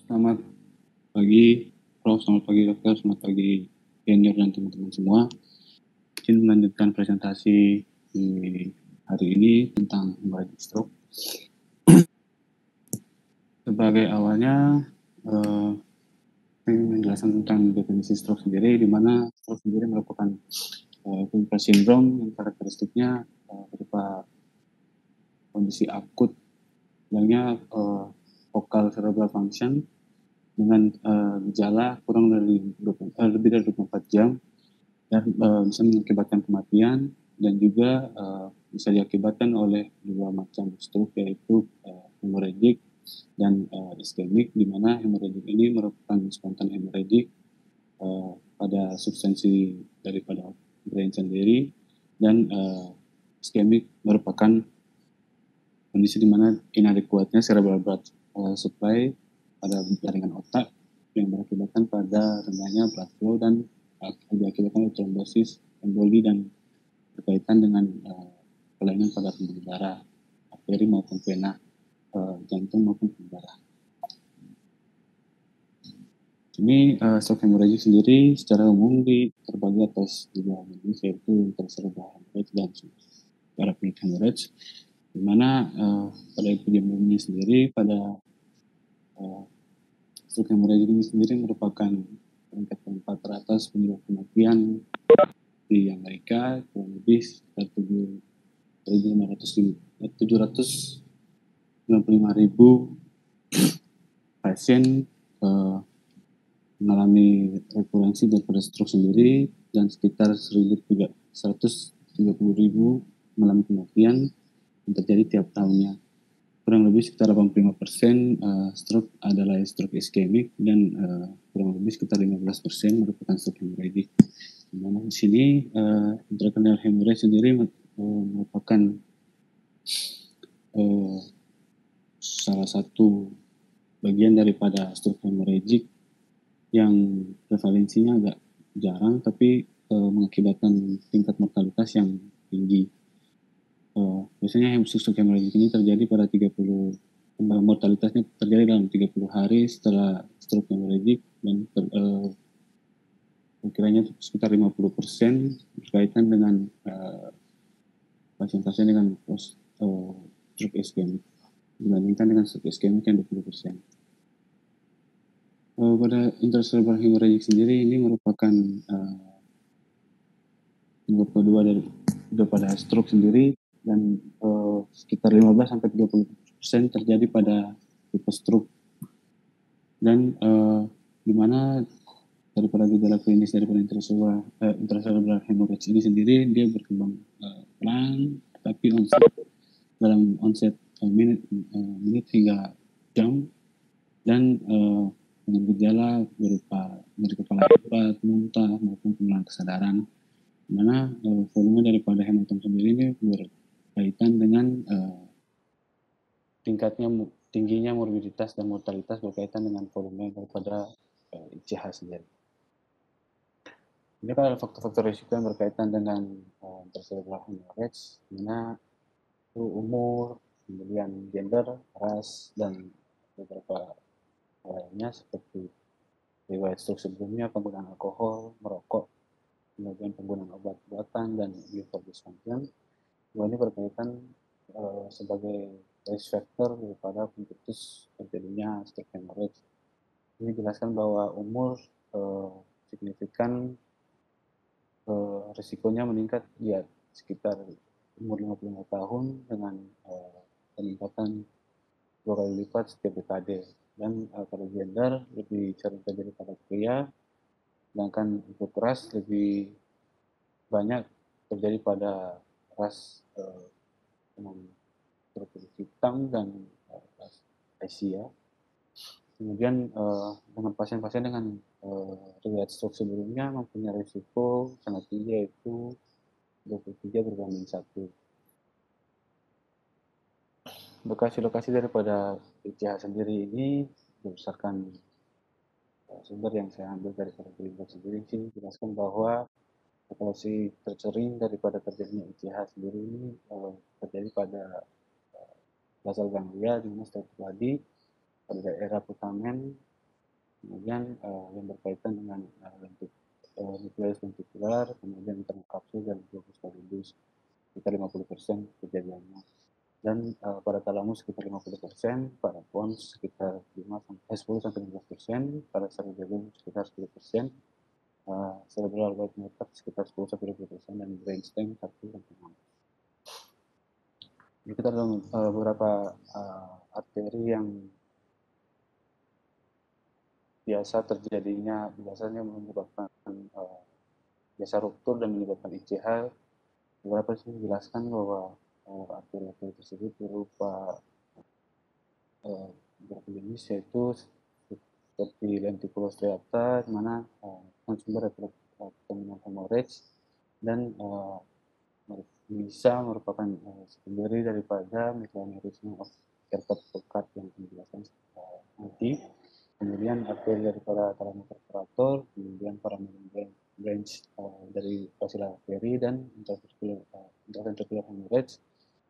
Selamat pagi, Prof. Selamat pagi, Dokter. Selamat pagi, senior dan teman-teman semua. Izin melanjutkan presentasi di hari ini tentang hemorrhagic stroke. Sebagai awalnya, ingin menjelaskan tentang definisi stroke sendiri, di mana stroke sendiri merupakan clinical syndrome yang karakteristiknya berupa kondisi akut, bilangnya focal cerebral function dengan gejala kurang dari lebih dari 24 jam dan bisa mengakibatkan kematian dan juga bisa diakibatkan oleh dua macam stroke, yaitu hemorrhagic dan iskemik, di mana hemorrhagic ini merupakan spontan hemorrhagic pada substansi daripada brain sendiri, dan iskemik merupakan kondisi di mana inadequatnya cerebral blood supply pada jaringan otak yang mengakibatkan pada rendahnya blood flow dan diakibatkan oleh trombosis, emboli, dan berkaitan dengan kelainan pada pembuluh darah, arteri maupun vena, jantung maupun pembuluh darah. Ini stroke hemorrhagic sendiri secara umum terbagi atas tiga jenis, yaitu intracerebral hemorrhage dan subarachnoid hemorrhage, di mana pada epidemiologinya sendiri pada stroke hemorrhagic ini sendiri merupakan peringkat keempat teratas penyebab kematian di Amerika, kurang lebih sekitar 795.000 pasien mengalami rekurensi daripada stroke sendiri, dan sekitar 130.000 mengalami kematian yang terjadi tiap tahunnya. Kurang lebih sekitar 85% stroke adalah stroke iskemik, dan kurang lebih sekitar 15% merupakan stroke hemorrhagic. Dimana di sini intracranial hemorrhage sendiri merupakan salah satu bagian daripada stroke hemorrhagic yang prevalensinya agak jarang, tapi mengakibatkan tingkat mortalitas yang tinggi. Biasanya stroke hemorrhagic ini terjadi pada 30, mortalitasnya terjadi dalam 30 hari setelah stroke hemorrhagic, dan kiranya sekitar 50% berkaitan dengan pasien-pasien dengan stroke iskemik dibandingkan dengan stroke iskemik yang 20%. Pada intracerebral hemorrhagic sendiri ini merupakan penyebab kedua daripada stroke sendiri, dan sekitar 15-30% terjadi pada tipe stroke, dan di mana daripada gejala klinis daripada intracerebral hemorrhage ini sendiri dia berkembang pelan, tapi dalam onset menit hingga jam, dan dengan gejala berupa nyeri kepala hebat, muntah, maupun penurunan kesadaran, di mana volume daripada hematom sendiri ini berkaitan dengan tingginya morbiditas dan mortalitas berkaitan dengan volume daripada ICH sendiri. Ini kan adalah faktor-faktor risiko yang berkaitan dengan intracerebral hemorrhage, di mana umur, kemudian gender, ras, dan beberapa lainnya seperti riwayat stroke sebelumnya, penggunaan alkohol, merokok, kemudian penggunaan obat-obatan, dan liver dysfunction. Ini berkaitan sebagai risk factor daripada pencetus terjadinya stroke hemorrhage. Ini jelaskan bahwa umur signifikan risikonya meningkat ya sekitar umur 55 tahun dengan peningkatan 2 kali lipat setiap dekade, dan pada gender lebih sering terjadi pada pria, sedangkan untuk ras lebih banyak terjadi pada ras dengan berkulit hitam dan ras Asia. Kemudian dengan pasien-pasien dengan riwayat stroke sebelumnya mempunyai risiko sangat tinggi, yaitu 23/1. Lokasi-lokasi daripada ICH sendiri ini berdasarkan sumber yang saya ambil daripada Bloomberg sendiri sih jelaskan bahwa lokasi tersering daripada terjadinya ICH sendiri ini terjadi pada basal ganglia, di mana setelah terjadi pada daerah putamen kemudian yang berkaitan dengan nukleus lentikular, kemudian internal kapsul dan globus pallidus sekitar 50% kejadiannya. Dan pada talamus sekitar 50%, pada pons sekitar 10-15%, pada cerebellum sekitar 10%, cerebral white matter sekitar 10-20%, dan brainstem 1-6%. Jadi kita ada beberapa arteri yang biasanya menyebabkan biasa ruptur dan menyebabkan ICH. Beberapa sih menjelaskan bahwa arteri-arteri tersebut berupa beberapa jenis, yaitu seperti lenticular striata, di mana sumber dari terminal hemorrhage dan bisa merupakan sumber daripada mekanisme of Charcot yang dijelaskan nanti. Kemudian arteri daripada talamus perforator, kemudian paramedian branch dari basilar arteri dan intraventricular hemorrhage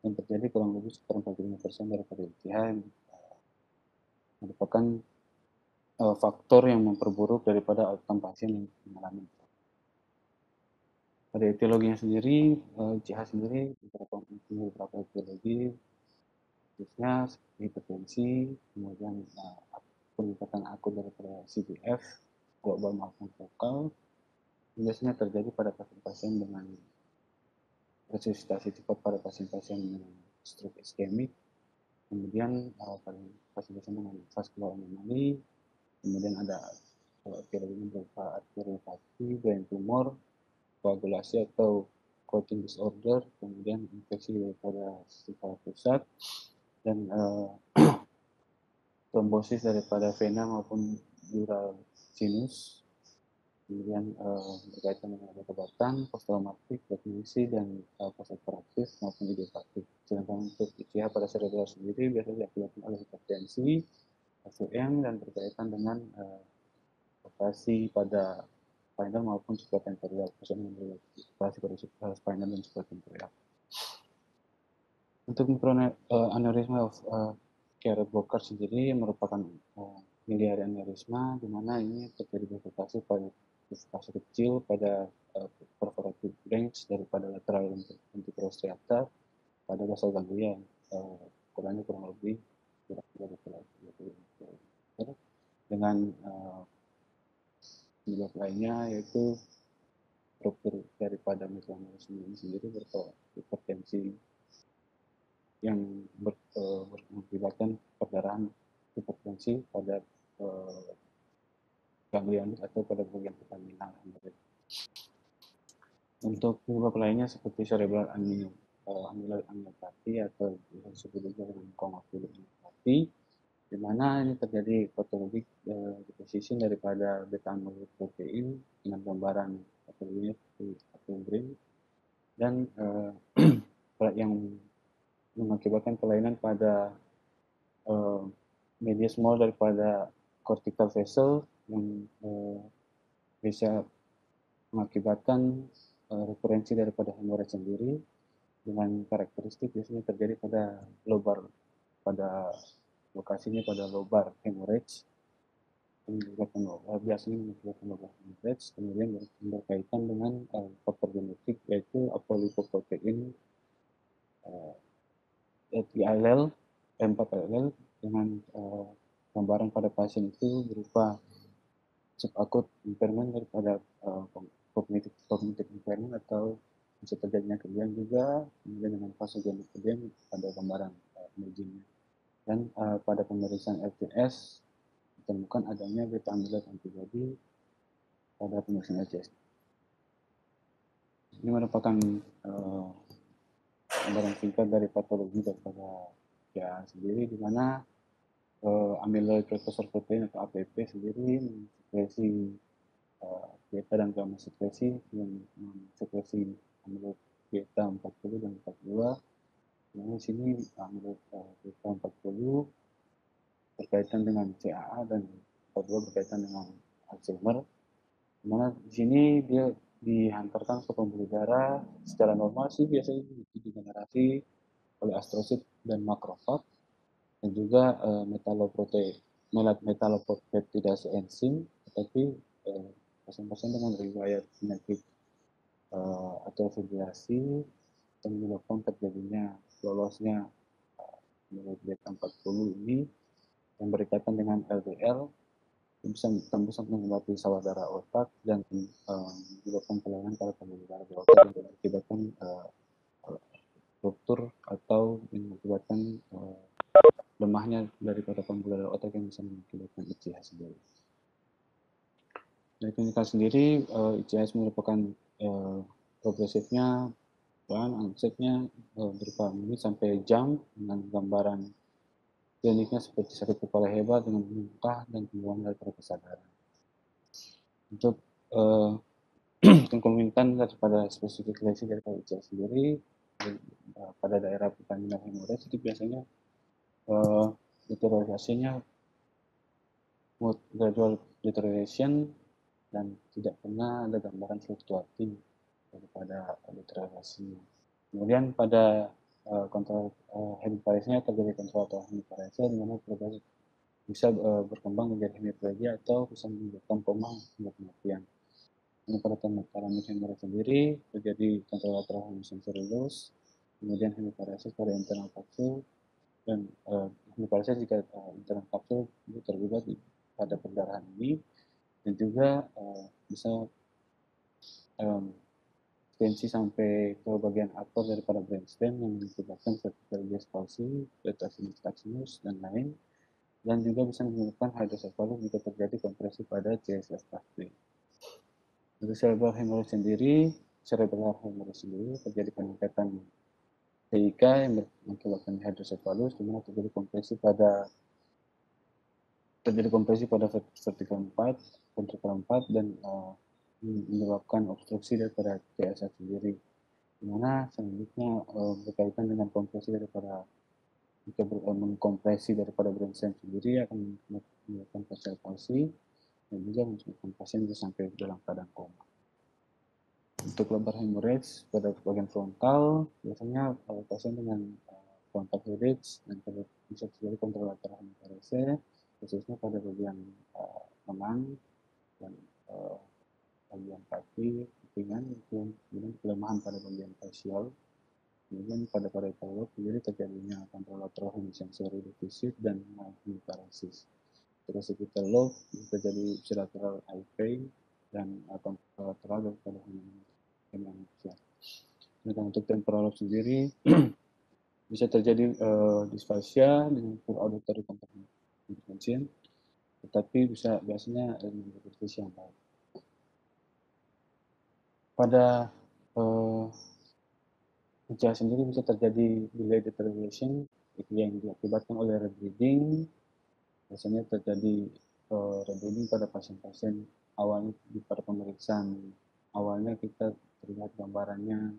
yang terjadi kurang lebih sekitar 45% daripada ICH yang merupakan faktor yang memperburuk daripada outcome pasien yang mengalami. Pada etiologinya sendiri, ICH sendiri beberapa etiologi, khususnya hipertensi, kemudian peningkatan akut daripada CVF, global maupun vokal, biasanya terjadi pada pasien-pasien dengan resusitasi cepat pada pasien-pasien dengan stroke iskemik, kemudian pada pasien-pasien dengan vascular anomaly, kemudian ada etiologi berupa arteriopati, brain tumor, koagulasi atau clotting disorder, kemudian infeksi daripada sifat pusat, dan trombosis daripada vena maupun dural sinus, kemudian berkaitan dengan obat-obatan, posttraumatik, depresi, dan postoperatif maupun idiopathic. Sedangkan untuk ICH pada cerebral sendiri biasanya diakibatkan oleh hipertensi, SUM, dan berkaitan dengan operasi pada spinal maupun supratemporal, operasi pada spinal dan supratemporal. Untuk mikroaneurisma of Carrot blocker sendiri merupakan miliari aneurisma, di mana ini terjadi bifurkasi kecil pada perforative branch daripada lateral ventricular striata pada basal ganglia ukurannya kurang lebih dengan penyebab lainnya yaitu ruptur daripada mikroaneurisma ini sendiri berupa hipertensi yang mengakibatkan perdarahan hipertensi pada ganglion atau pada bagian pertaminan. Untuk penyebab lainnya seperti cerebral amyopathy atau disebut juga dengan coagulopathy, di mana ini terjadi patologi deposition daripada beta amyloid protein dengan gambaran patologinya seperti green, dan yang mengakibatkan kelainan pada media small daripada cortical vessel yang bisa mengakibatkan referensi daripada hemorrhage sendiri, dengan karakteristik biasanya terjadi pada lobar, pada lokasinya pada lobar hemorrhage, biasanya mengakibatkan lobar hemorrhage, kemudian berkaitan dengan faktor genetik yaitu apolipoprotein allele, M4 allele, dengan gambaran pada pasien itu berupa subakut impairment daripada cognitive impairment atau bisa terjadinya kemudian juga, kemudian dengan vasogenik kemudian pada gambaran imagingnya. Dan pada pemeriksaan LTS ditemukan adanya beta amyloid antibody pada pemeriksaan LTS. Ini merupakan gambaran singkat dari patologi daripada ya sendiri, di mana amyloid precursor protein atau APP sendiri mensekresi beta dan gamma sekresi yang sekresi amyloid beta 40 dan 42. Nah, di sini amyloid beta 40 berkaitan dengan CAA dan 42 berkaitan dengan Alzheimer. Dimana di sini dia dihantarkan ke pembuluh darah secara normal sih biasanya digenerasi oleh astrosit dan makrofag, dan juga metallopeptidase enzim, tetapi pasien-pasien dengan riwayat penyakit atau fibrillasi yang menyebabkan terjadinya lolosnya beta-40 ini yang berkaitan dengan LDL bisa tembus menghadapi sawah darah otak dan menyebabkan kelainan pada pembuluh darah di otak yang mengakibatkan ruptur atau mengakibatkan lemahnya daripada pembuluh darah otak yang bisa mengakibatkan ICH sendiri. Dari klinikal sendiri, ICS merupakan progresifnya dan onsetnya berupa menit sampai jam dengan gambaran kliniknya seperti sakit kepala hebat dengan muntah dan penurunan daripada kesadaran. Untuk konkomitan daripada spesifikasi daripada ICS sendiri pada daerah pertandingan hemorrhage itu biasanya deteriorasinya gradual deterioration dan tidak pernah ada gambaran fluktuatif daripada deteriorasinya. Kemudian pada kontrol hemiparesia terjadi kontrol atau hemiparesia di mana progresif bisa berkembang menjadi hemiplegia atau bisa menyebabkan koma hingga kematian. Ini pada parameter hemorrhage sendiri terjadi contralateral hemisensory loss, kemudian hemiparesia pada internal kapsul dan hemiparesia jika internal kapsul itu terlibat pada perdarahan ini dan juga bisa tensi sampai ke bagian upper daripada brainstem yang mengakibatkan vertical disc palsy, retraction taximus dan lain, dan juga bisa menyebabkan hydrocephalus jika terjadi kompresi pada CSF pathway. Untuk cerebral hemorrhage sendiri terjadi peningkatan PIK yang mengakibatkan hydrocephalus, di mana terjadi kompresi pada vertikal 4, ventrikel 4 dan menyebabkan obstruksi daripada CSF sendiri, di mana selanjutnya berkaitan dengan kompresi daripada mengkompresi daripada brainstem sendiri akan menyebabkan partial palsy dan juga menyebabkan pasien bisa sampai dalam keadaan koma. Untuk lumbar hemorrhage pada bagian frontal biasanya pasien dengan frontal hemorrhage dan bisa terjadi contralateral hemiparesia khususnya pada bagian lengan dan bagian kaki, kepingan, kemudian kelemahan pada bagian facial, kemudian pada parietal lobe sendiri terjadinya contralateral hemisensory deficit dan hemiparesis. Terus occipital lobe terjadi bilateral eye pain dan contralateral daripada hemianopsia. Dan untuk temporal lobe sendiri bisa terjadi dysphagia dengan poor auditory comprehension, tetapi biasanya berfungsi yang baik. Pada ICH sendiri bisa terjadi delay deterioration yang diakibatkan oleh rebleeding. Biasanya terjadi rebleeding pada pasien-pasien awalnya pada pemeriksaan awalnya kita terlihat gambarannya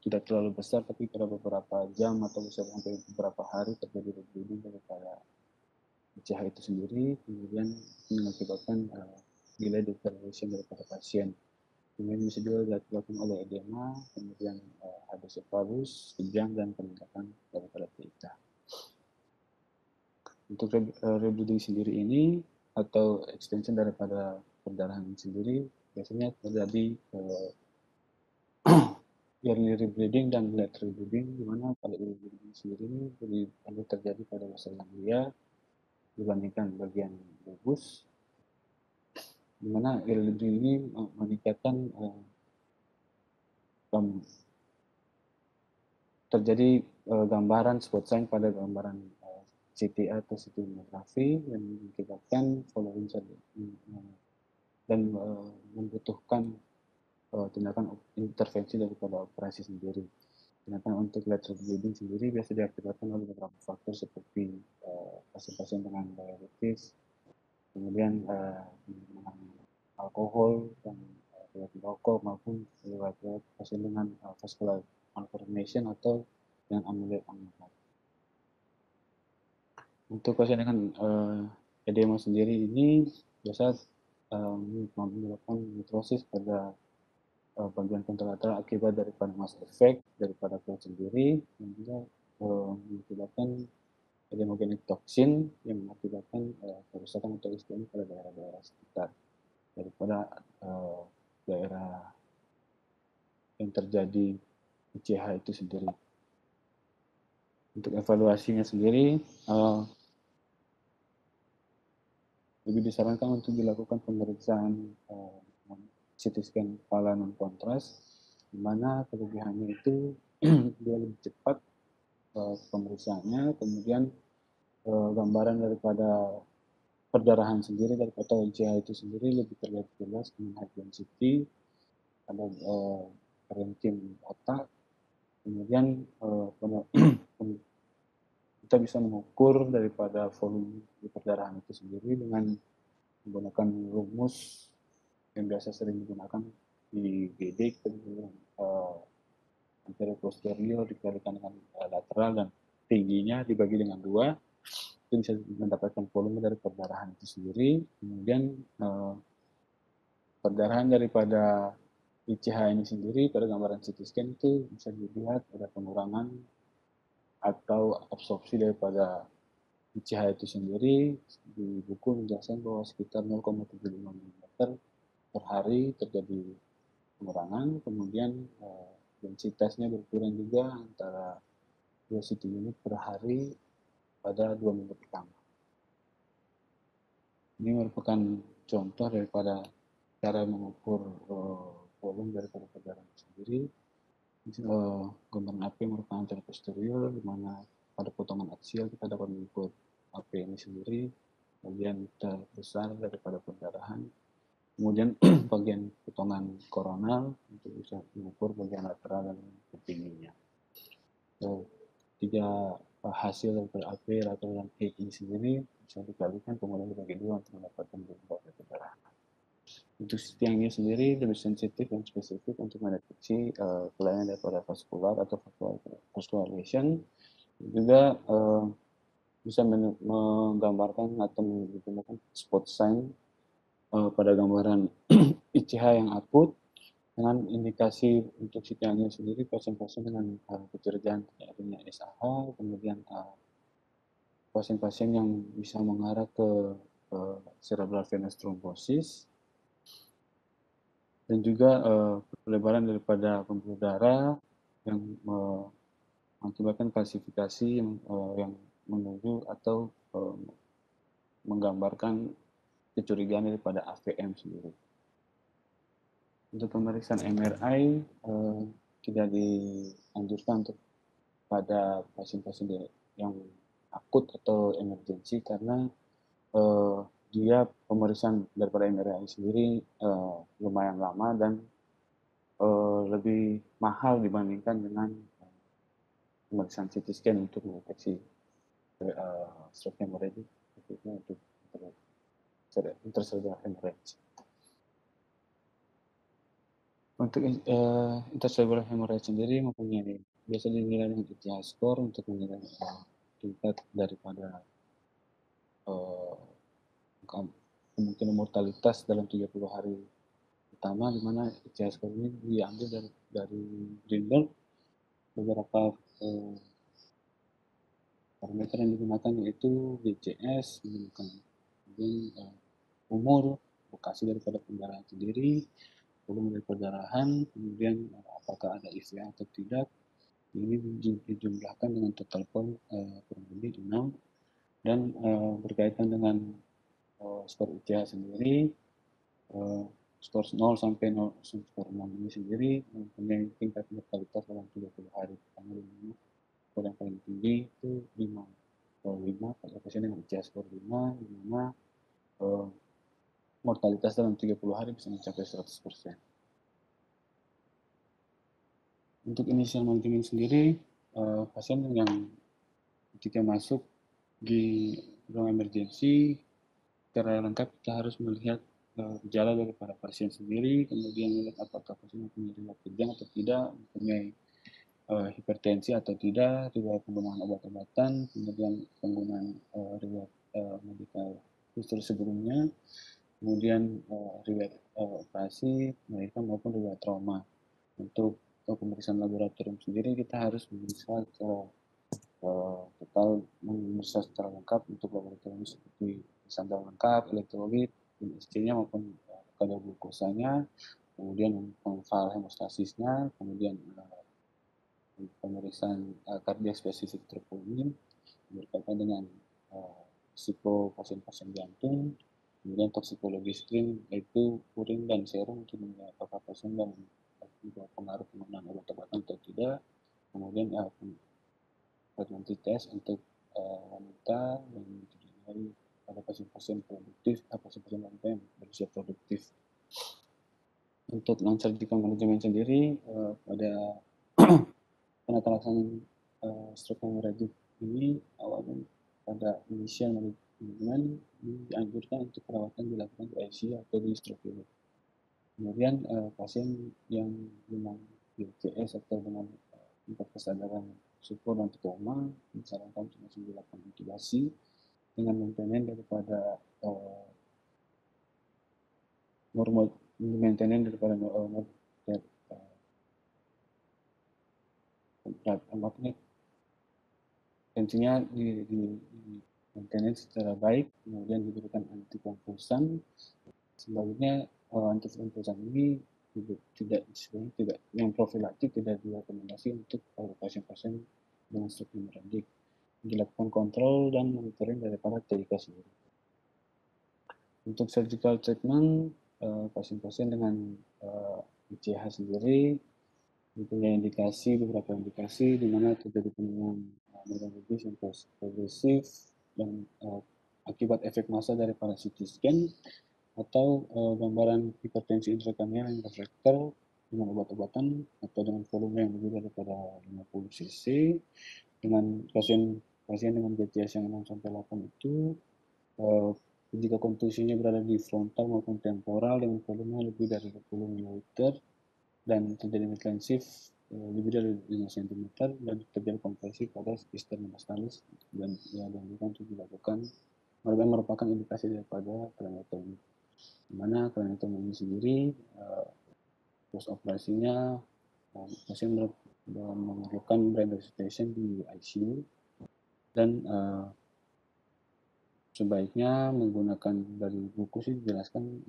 tidak terlalu besar, tapi pada beberapa jam atau bisa sampai beberapa hari terjadi rebleeding daripada ICH itu sendiri, kemudian mengakibatkan delay deterioration daripada pasien. Kemudian bisa juga diakibatkan oleh edema, kemudian hydrocephalus, kejang, dan peningkatan daripada PIK. Untuk rebleeding sendiri ini atau extension daripada perdarahan sendiri biasanya terjadi early rebleeding dan late rebleeding, di mana pada early rebleeding sendiri lebih terjadi pada vessel ganglia dibandingkan bagian bulbus, di mana early rebleeding ini meningkatkan terjadi gambaran spot sign pada gambaran CT atau CT mamografi yang mengakibatkan following dan membutuhkan tindakan intervensi daripada operasi sendiri. Sedangkan untuk lateral bleeding sendiri biasa diakibatkan oleh beberapa faktor seperti pasien-pasien dengan diabetes, kemudian dengan alkohol dan rokok maupun pasien dengan vascular malformation atau dengan amyloid angiopathy. Untuk pasien dengan edema sendiri ini biasa menyebabkan nitrosis pada bagian kontralateral akibat daripada mass effect daripada kulit sendiri dan juga mengakibatkan adenomogenic toxin yang mengakibatkan kerusakan atau ischemia pada daerah-daerah sekitar daripada daerah yang terjadi ICH itu sendiri. Untuk evaluasinya sendiri, lebih disarankan untuk dilakukan pemeriksaan CT scan kepala non kontras, di mana kelebihannya itu dia lebih cepat pemeriksaannya, kemudian gambaran daripada perdarahan sendiri dari ICH itu sendiri lebih terlihat jelas dengan high density, ada parenchyma otak, kemudian kita bisa mengukur daripada volume di perdarahan itu sendiri dengan menggunakan rumus yang biasa sering digunakan di GD, kemudian anterior posterior dikalikan dengan lateral dan tingginya dibagi dengan 2, itu bisa mendapatkan volume dari perdarahan itu sendiri. Kemudian perdarahan daripada ICH ini sendiri pada gambaran CT scan itu bisa dilihat ada pengurangan atau absorpsi daripada ICH itu sendiri. Di buku menjelaskan bahwa sekitar 0,75 mm per hari terjadi pengurangan, kemudian densitasnya berkurang juga antara 2 cm unit per hari pada 2 minggu pertama. Ini merupakan contoh daripada cara mengukur volume daripada perdarahan sendiri. Gambaran AP merupakan anterior posterior, di mana pada potongan aksial kita dapat mengukur AP ini sendiri, bagian terbesar daripada perdarahan. Kemudian bagian potongan koronal untuk bisa mengukur bagian lateral dan tingginya. Tiga hasil dari AP, lateral, dan height ini sendiri bisa dikalikan kemudian dibagi 2 untuk mendapatkan bentuk perdarahan. Untuk CT sendiri lebih sensitif dan spesifik untuk mendeteksi kelainan daripada vaskular atau vascular lesion, juga bisa menggambarkan atau menggunakan spot sign pada gambaran ICH yang akut dengan indikasi untuk CT sendiri pasien-pasien dengan kecurigaan adanya SAH, kemudian pasien-pasien yang bisa mengarah ke cerebral venous thrombosis, dan juga pelebaran daripada pembuluh darah yang mengakibatkan kalsifikasi yang menuju atau menggambarkan kecurigaan daripada AVM sendiri. Untuk pemeriksaan MRI tidak dianjurkan untuk pada pasien-pasien yang akut atau emergensi karena dia pemeriksaan daripada MRI sendiri lumayan lama dan lebih mahal dibandingkan dengan pemeriksaan CT scan untuk mendeteksi stroke hemorrhage, khususnya untuk intercerebral hemorrhage. Untuk intercerebral hemorrhage sendiri mempunyai biasa dinilai dengan ICH score untuk menilai tingkat daripada kemungkinan mortalitas dalam 30 hari pertama, di mana ICH score ini diambil dari Greenberg. Beberapa parameter yang digunakan yaitu BCS, kemudian umur, lokasi daripada pendarahan sendiri, volume dari perdarahan, kemudian apakah ada ICA atau tidak. Ini dijumlahkan dengan total form kurang lebih 6, dan berkaitan dengan skor ICA sendiri, skor 0 sampai 0, skor 6 ini sendiri mempunyai tingkat mortalitas dalam 30 hari pertama, skor yang paling tinggi itu 5 pada pasien dengan ICA skor 5, di mana mortalitas dalam 30 hari bisa mencapai 100%. Untuk initial management sendiri, pasien yang ketika masuk di ruang emergensi, secara lengkap kita harus melihat gejala daripada pasien sendiri, kemudian melihat apakah pasien mempunyai riwayat kejang atau tidak, mempunyai hipertensi atau tidak, riwayat penggunaan obat-obatan, kemudian penggunaan riwayat medical history sebelumnya, kemudian riwayat operasi mereka maupun riwayat trauma. Untuk pemeriksaan laboratorium sendiri kita harus memeriksa total memeriksa secara lengkap untuk laboratorium seperti sandal lengkap, elektrolit, ISC-nya maupun kadar glukosanya, kemudian file hemostasisnya, kemudian pemeriksaan kardiak spesifik troponin berkaitan dengan risiko pasien-pasien jantung, kemudian toksikologi screen yaitu urin dan serum untuk menilai apakah pasien dan pengaruh penggunaan obat-obatan atau tidak, kemudian pregnancy test untuk wanita dan dari pada pasien-pasien produktif, pasien-pasien wanita yang berusia produktif. Untuk non-surgical management sendiri pada penata laksanaan stroke hemorrhagic ini awalnya pada initial manajemen dianjurkan untuk perawatan dilakukan di ICU atau di stroke unit. Kemudian pasien yang memang BCS atau dengan tingkat kesadaran syukur dan koma disarankan untuk langsung dilakukan intubasi dengan maintenance daripada tensinya di maintenance secara baik, kemudian diberikan antikonvulsan. Sebaliknya antikonvulsan ini tidak yang profilaktik tidak direkomendasi untuk pasien-pasien dengan stroke hemorrhagic. Dilakukan kontrol dan monitoring daripada TIK sendiri. Untuk surgical treatment pasien-pasien dengan ICH sendiri mempunyai beberapa indikasi di mana terjadi penurunan neurologis yang progresif dan akibat efek massa daripada CT scan atau gambaran hipertensi intrakranial yang refraktor dengan obat-obatan atau dengan volume yang lebih daripada 50 cc dengan pasien dengan BTS yang 6 sampai 8 itu jika kontusinya berada di frontal maupun temporal dengan volume lebih dari 20 ml dan terjadi mitensif lebih dari 5 cm dan terjadi kompresi pada sternocleidomastosis dan dianjurkan untuk dilakukan merupakan indikasi daripada craniotomy. Di mana craniotomy ini sendiri post operasinya pasien memerlukan brain resuscitation di ICU dan sebaiknya menggunakan dari buku sih dijelaskan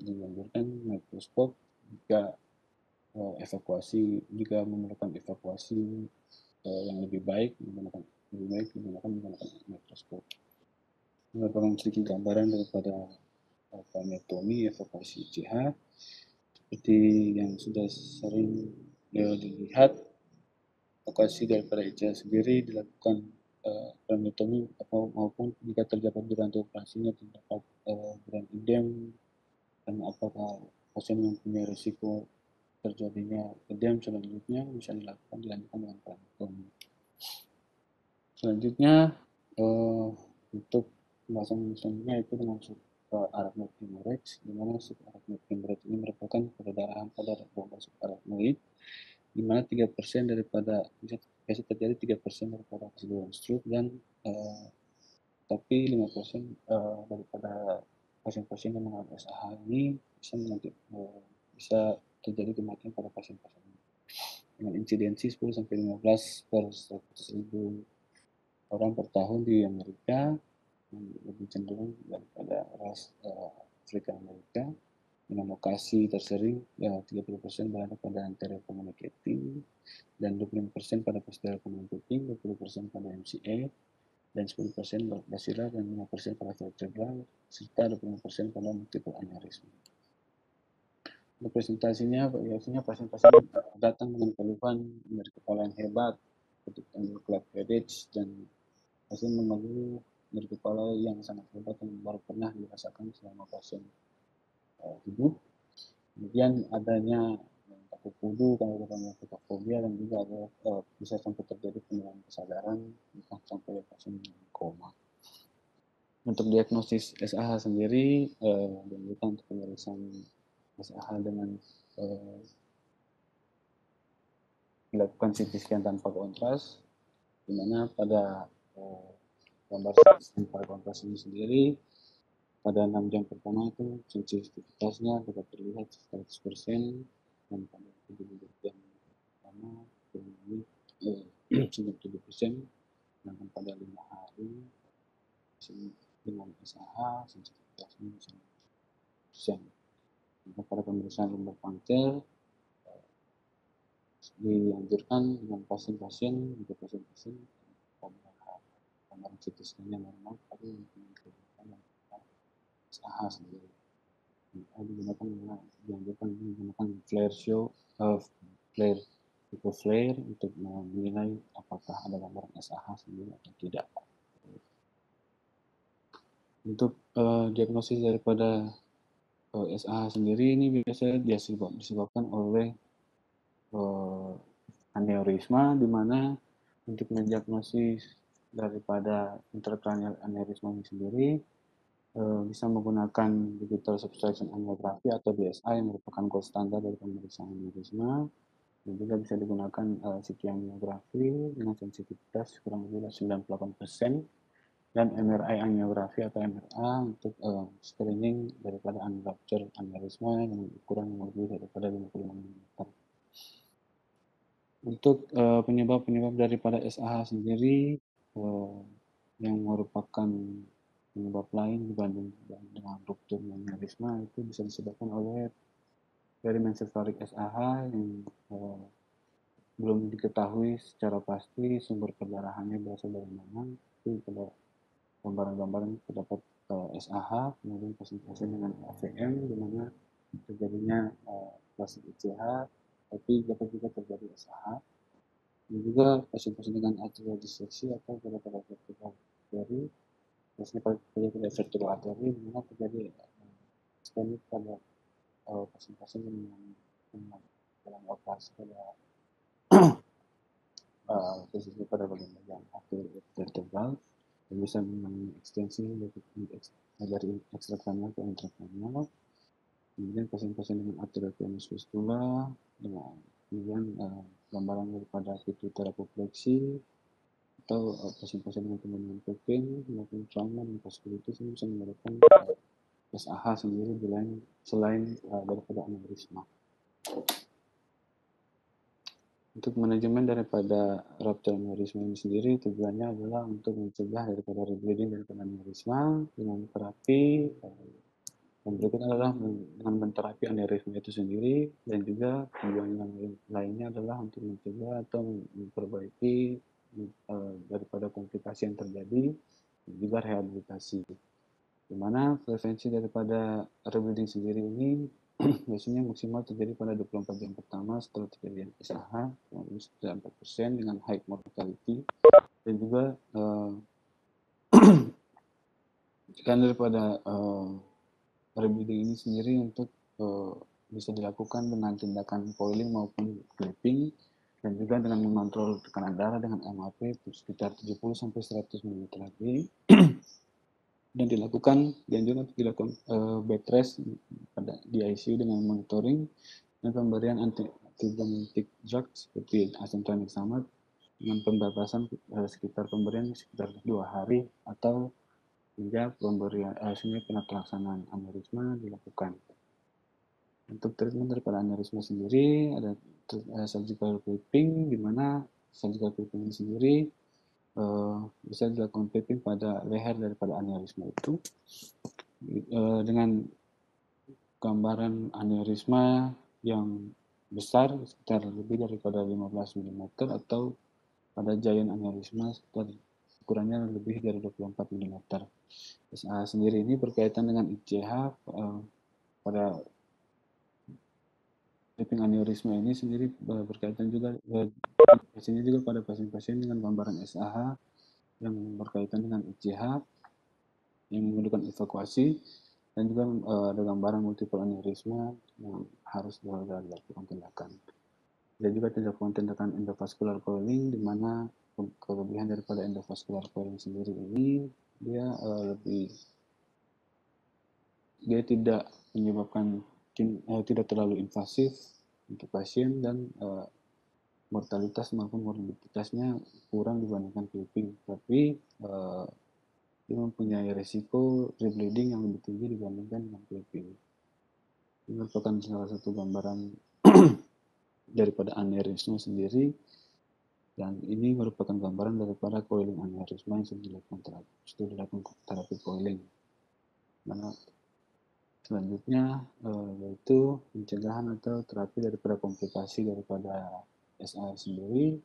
dianjurkan mikroskop jika memerlukan evakuasi yang lebih baik menggunakan mikroskop. Merupakan sedikit gambaran daripada craniotomy evakuasi ICH seperti yang sudah sering dilihat. Evakuasi daripada ICH sendiri dilakukan craniotomy maupun jika terdapat duranto operasinya terdapat brain edema dan apakah pasien mempunyai risiko terjadinya edema selanjutnya bisa dilanjutkan dengan craniotomy. Selanjutnya untuk pembahasan selanjutnya itu dengan subarachnoid hemorrhage, di mana subarachnoid hemorrhage ini merupakan perdarahan pada bomba subarachnoid, di mana 3% daripada bisa terjadi 3% daripada keseluruhan stroke dan tapi 5% daripada pasien-pasien yang mengalami SAH ini bisa terjadi kematian pada pasien-pasien dengan insidensi 10-15 per 100.000 orang per tahun di Amerika, lebih cenderung daripada ras Afrika Amerika, dengan lokasi tersering 30% berada pada anterior communicating dan 25% pada posterior communicating, 20% pada MCA dan 10% basilar dan 5% pada vertebral serta 25% pada multiple aneurysm. Untuk presentasinya biasanya pasien-pasien datang dengan keluhan dari kepala yang hebat, club headache dan pasien mengeluh dari kepala yang sangat hebat yang baru pernah dirasakan selama pasien hidup. Kemudian adanya takut kudu, kalau fobia dan juga ada bisa sampai terjadi penurunan kesadaran sampai pasien koma. Untuk diagnosis SAH sendiri dianjurkan untuk pemeriksaan SAH dengan dilakukan CT scan tanpa kontras, di mana pada gambar tanpa kontras ini sendiri pada 6 jam pertama itu sensitivitasnya dapat terlihat 100% dan pada 7 jam pertama 97%, sedangkan pada 5 hari dengan SAH sensitivitasnya bisa 100%. Untuk pada pemeriksaan lumbar puncture dianjurkan dengan pasien-pasien untuk pasien-pasien pada gambaran CT scan-nya normal tapi menggunakan SAH sendiri. Dianjurkan menggunakan flare tipe flare untuk menilai apakah ada gambaran SAH sendiri atau tidak. Untuk diagnosis daripada SAH sendiri ini biasanya disebabkan oleh aneurisma, di mana untuk mendiagnosis daripada intracranial aneurisma ini sendiri bisa menggunakan digital subtraction angiography atau DSA yang merupakan gold standar dari pemeriksaan aneurisma, dan juga bisa digunakan CT angiografi dengan sensitivitas kurang lebih 98%, dan MRI angiografi atau MRA untuk screening daripada unruptured aneurisma dengan ukuran yang lebih daripada 55 mm. Untuk penyebab-penyebab daripada SAH sendiri yang merupakan penyebab lain dibanding dengan ruptur aneurisma itu bisa disebabkan oleh perimencephalic SAH yang belum diketahui secara pasti sumber perdarahannya berasal dari mana. Itu pada gambaran-gambaran terdapat SAH, kemudian pasien-pasien dengan AVM di mana terjadinya klasik ICH, tapi dapat juga terjadi SAH. Dan juga pasien-pasien dengan atrial disseksi atau pada vertebral artery, biasanya pada vertebral artery di mana terjadi iskemik pada pasien-pasien yang dalam operasi pada khususnya pada bagian artery vertebral, yang bisa mengalami ekstensi dari ekstrakranial ke intrakranial. Kemudian pasien-pasien dengan arterial venous fistula, dengan kemudian gambaran daripada pituitary apopleksi, atau pasien-pasien dengan penurunan pupil maupun trauma dan vaskulitis ini bisa menyebabkan SAH sendiri selain daripada aneurisma. Untuk manajemen daripada rupture aneurisma ini sendiri tujuannya adalah untuk mencegah daripada rebleeding daripada aneurisma dengan terapi. Yang berikut adalah dengan menterapi aneurisma itu sendiri, dan juga tujuan yang lainnya adalah untuk mencegah atau memperbaiki daripada komplikasi yang terjadi, dan juga rehabilitasi. Di mana prevensi daripada rebleeding sendiri ini biasanya maksimal terjadi pada 24 jam pertama setelah terjadinya SAH, kurang 4% dengan high mortality, dan juga daripada rebleeding ini sendiri untuk bisa dilakukan dengan tindakan coiling maupun clipping, dan juga dengan mengontrol tekanan darah dengan MAP sekitar 70-100 mm dan dianjurkan untuk dilakukan bed rest di ICU dengan monitoring dan pemberian antibiotik drug seperti asam tranexamat dengan pembatasan pemberian sekitar 2 hari atau hingga pemberian pelaksanaan aneurisma dilakukan. Untuk treatment daripada aneurisma sendiri ada surgical clipping, di mana surgical clipping ini sendiri bisa dilakukan clipping pada leher daripada aneurisma itu dengan gambaran aneurisma yang besar sekitar lebih daripada 15 mm atau pada giant aneurisma sekitar ukurannya lebih dari 24 mm. SAH sendiri ini berkaitan dengan ICH pada clipping aneurisma ini sendiri berkaitan juga biasanya juga pada pasien-pasien dengan gambaran SAH yang berkaitan dengan ICH yang memerlukan evakuasi, dan juga ada gambaran multiple aneurisma yang harus dilakukan tindakan. Dan juga dilakukan tindakan endovascular coiling, di mana kelebihan daripada endovascular coiling sendiri ini dia tidak menyebabkan tidak terlalu invasif untuk pasien, dan mortalitas maupun morbiditasnya kurang dibandingkan clipping, tapi dia mempunyai resiko rebleeding yang lebih tinggi dibandingkan dengan clipping. Ini merupakan salah satu gambaran daripada aneurisma sendiri, Dan ini merupakan gambaran daripada coiling aneurisma yang sudah dilakukan terapi coiling. Mana selanjutnya yaitu pencegahan atau terapi daripada komplikasi daripada SA sendiri.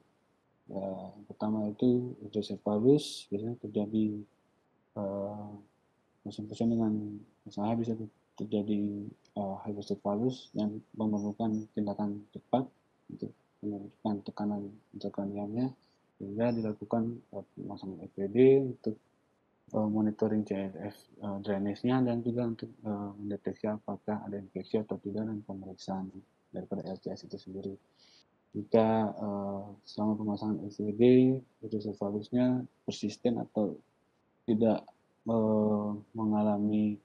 Yang pertama itu hidrosefalus, biasanya terjadi pasien-pasien dengan SA bisa terjadi hidrosefalus yang memerlukan tindakan cepat untuk menurunkan tekanan intrakranialnya, sehingga dilakukan pemasangan EPD untuk monitoring CSF drainase-nya dan juga untuk mendeteksi apakah ada infeksi atau tidak dan pemeriksaan daripada LCS itu sendiri. Jika selama pemasangan ECD hidrosefalusnya persisten atau tidak mengalami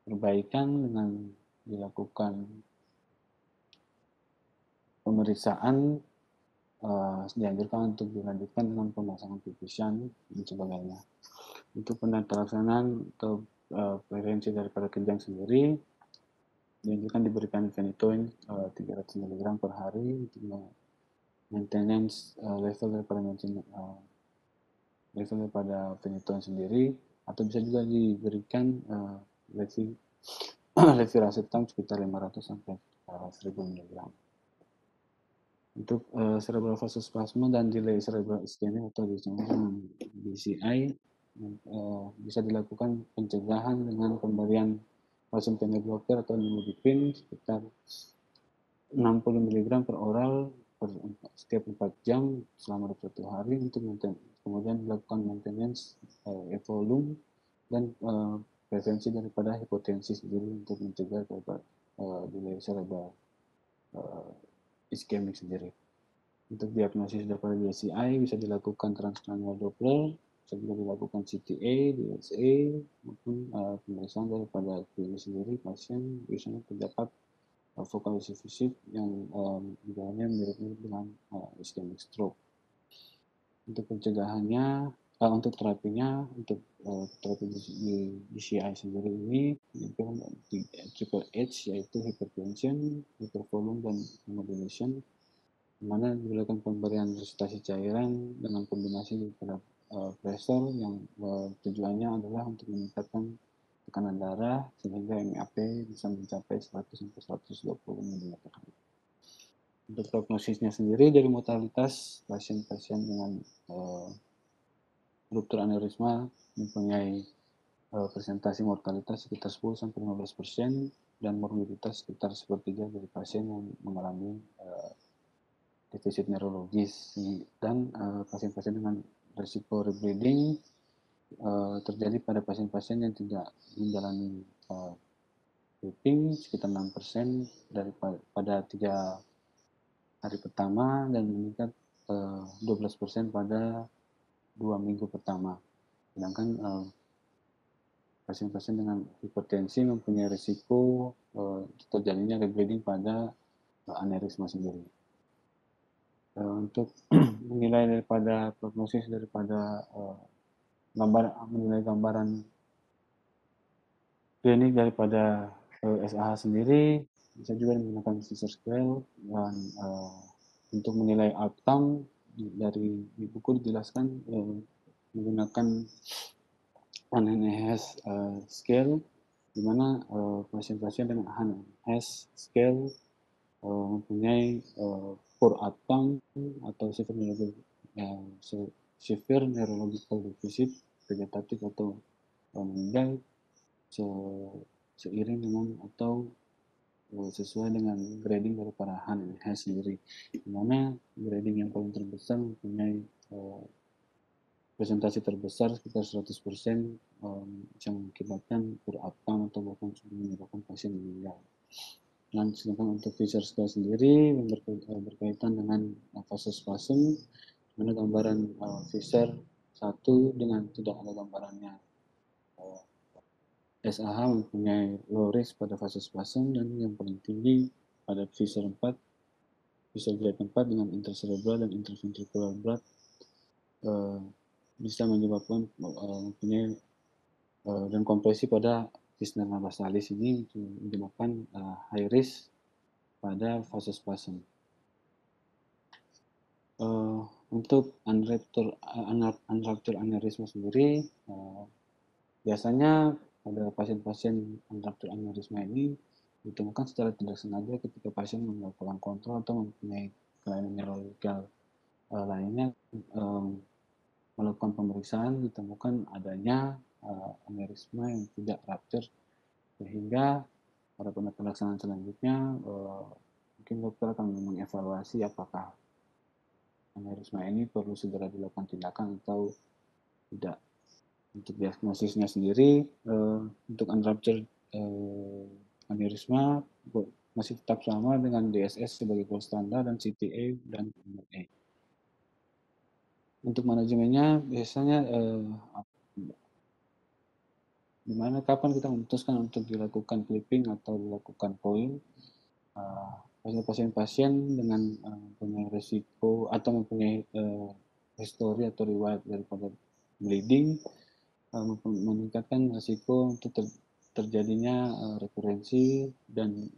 perbaikan dengan dilakukan pemeriksaan, dianjurkan untuk dilanjutkan dengan pemasangan pipisan dan sebagainya. Untuk penata laksanaan atau preferensi daripada kejang sendiri, dianjurkan diberikan phenytoin 300 mg per hari untuk maintenance level daripada phenytoin sendiri, atau bisa juga diberikan levetiracetam sekitar 500 sampai 1000 mg. Untuk cerebral vasospasma dan delay cerebral ischemic atau disebut dengan DCI bisa dilakukan pencegahan dengan pemberian calcium channel blocker atau nimodipin sekitar 60 mg per oral setiap 4 jam selama 21 hari untuk kemudian dilakukan maintenance volume dan prevensi daripada hipotensi sendiri untuk mencegah daripada delay cerebral ischemic sendiri. Untuk diagnosis daripada DCI bisa dilakukan transcranial Doppler, bisa juga dilakukan CTA, DSA, maupun pemeriksaan daripada klinis sendiri pasien biasanya terdapat focal visit yang gejalanya mirip-mirip dengan ischemic stroke. Untuk pencegahannya, untuk terapinya, untuk terapi DCI sendiri ini itu triple H, yaitu hypertension, hypervolume, dan hemodynation, di mana dilakukan pemberian resusitasi cairan dengan kombinasi daripada pressor yang tujuannya adalah untuk meningkatkan tekanan darah sehingga MAP bisa mencapai 100-120 mm. Untuk prognosisnya sendiri dari mortalitas pasien-pasien dengan ruptur aneurisma mempunyai presentasi mortalitas sekitar 10-15% dan morbiditas sekitar sepertiga dari pasien yang mengalami defisit neurologis, dan pasien-pasien dengan risiko rebleeding terjadi pada pasien-pasien yang tidak menjalani dripping sekitar 6% pada 3 hari pertama dan meningkat 12% pada 2 minggu pertama. Sedangkan pasien-pasien dengan hipertensi mempunyai risiko terjadinya rebleeding pada aneurisma sendiri. Untuk menilai daripada prognosis daripada menilai gambaran klinik daripada SAH sendiri, bisa juga menggunakan Fisher Scale, dan untuk menilai outcome dari di buku dijelaskan menggunakan HAN-NIHS scale, di mana pasien-pasien dengan HAN-NIHS scale mempunyai poor outcome atau severe neurological deficit vegetatif atau meninggal seiring dengan atau sesuai dengan grading daripada HAN-NIHS sendiri, di mana grading yang paling terbesar mempunyai presentasi terbesar sekitar 100% yang mengakibatkan poor outcome atau bahkan menyebabkan pasien meninggal. Dan sedangkan untuk Fisher Scale sendiri berkaitan dengan vasospasm, mana gambaran Fisher 1 dengan tidak ada gambarannya. SAH mempunyai low risk pada vasospasm dan yang paling tinggi pada Fisher 4, Fisher grade 4 dengan intracerebral dan intraventricular blood bisa menyebabkan mempunyai dan kompresi pada cisterna basalis ini menyebabkan high risk pada vasospasm. Untuk unruptured aneurysma sendiri, biasanya pada pasien-pasien unruptured aneurysma ini ditemukan secara tidak sengaja ketika pasien melakukan kontrol atau mempunyai kelainan neurologikal lainnya, melakukan pemeriksaan ditemukan adanya aneurysma yang tidak rupture, sehingga pada pelaksanaan selanjutnya mungkin dokter akan mengevaluasi apakah aneurysma ini perlu segera dilakukan tindakan atau tidak. Untuk diagnosisnya sendiri, untuk unruptured aneurysma masih tetap sama dengan DSS sebagai gold standar dan CTA dan MRA. Untuk manajemennya biasanya di mana kapan kita memutuskan untuk dilakukan clipping atau dilakukan coil. Pasien-pasien dengan punya resiko atau mempunyai histori atau riwayat daripada bleeding meningkatkan risiko untuk terjadinya rekurensi dan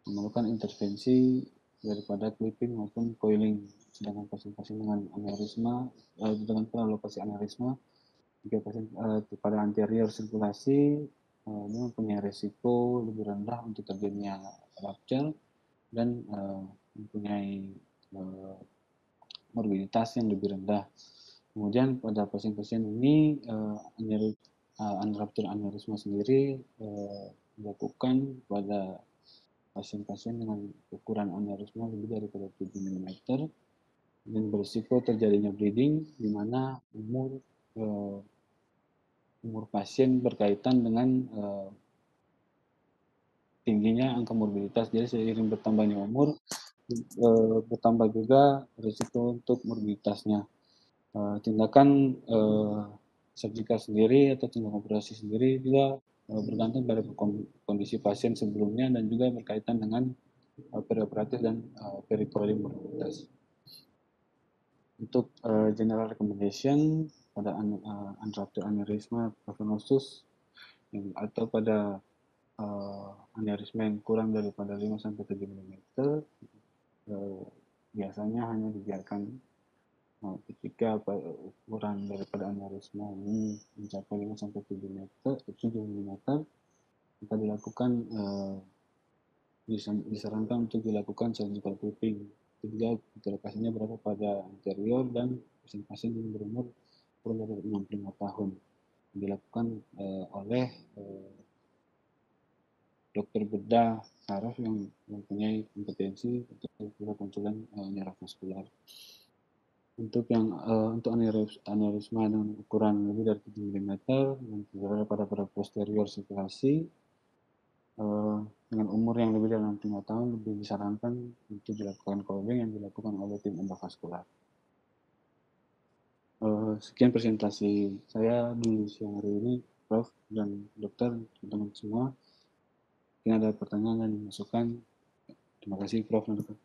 memerlukan intervensi daripada clipping maupun coiling. Sedangkan pasien-pasien dengan aneurisma dengan lokasi aneurisma, jika pasien pada anterior sirkulasi dia mempunyai risiko lebih rendah untuk terjadinya rupture dan mempunyai morbiditas yang lebih rendah. Kemudian pada pasien-pasien ini unruptured aneurysma sendiri dilakukan pada pasien-pasien dengan ukuran aneurysma lebih daripada 7 mm dan berisiko terjadinya bleeding, di mana umur pasien berkaitan dengan tingginya angka morbiditas. Jadi seiring bertambahnya umur bertambah juga risiko untuk morbiditasnya. Tindakan surgical sendiri atau tindakan operasi sendiri juga bergantung pada kondisi pasien sebelumnya dan juga berkaitan dengan perioperatif dan pericoiling morbiditas. Untuk general recommendation pada unruptured aneurysma prognosis atau pada aneurysma yang kurang daripada 5-7 mm, biasanya hanya dibiarkan ketika ukuran daripada aneurysma ini mencapai 5-7 mm, maka disarankan untuk dilakukan surgical clipping. Juga lokasinya berada pada anterior dan pasien-pasien yang berumur kurang dari 65 tahun. Dilakukan oleh dokter bedah saraf yang mempunyai kompetensi untuk konsulen neurovaskular. Untuk yang untuk aneurysma dengan ukuran lebih dari 7 mm yang berada pada posterior sirkulasi dengan umur yang lebih dari 65 tahun lebih disarankan untuk dilakukan coiling yang dilakukan oleh tim endovaskular. Sekian presentasi saya di siang hari ini, Prof. dan Dokter, teman-teman semua. Mungkin ada pertanyaan dan masukan. Terima kasih, Prof. dan Dokter.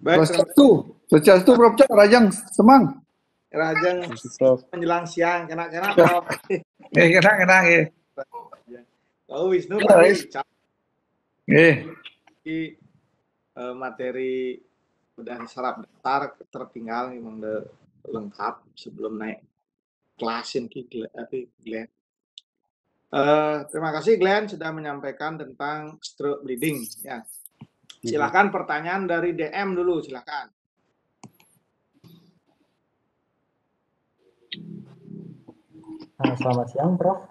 Baik, Swastiastu, Prof. Cak, Rajang, Semang. Rajang menjelang siang, kena Prof. Kena. Oh, Wisnu tadi di materi udah serap daftar tertinggal memang udah lengkap sebelum naik kelasin Glenn. Terima kasih Glenn sudah menyampaikan tentang stroke bleeding ya. Silakan pertanyaan dari DM dulu, silakan. Selamat siang, Prof.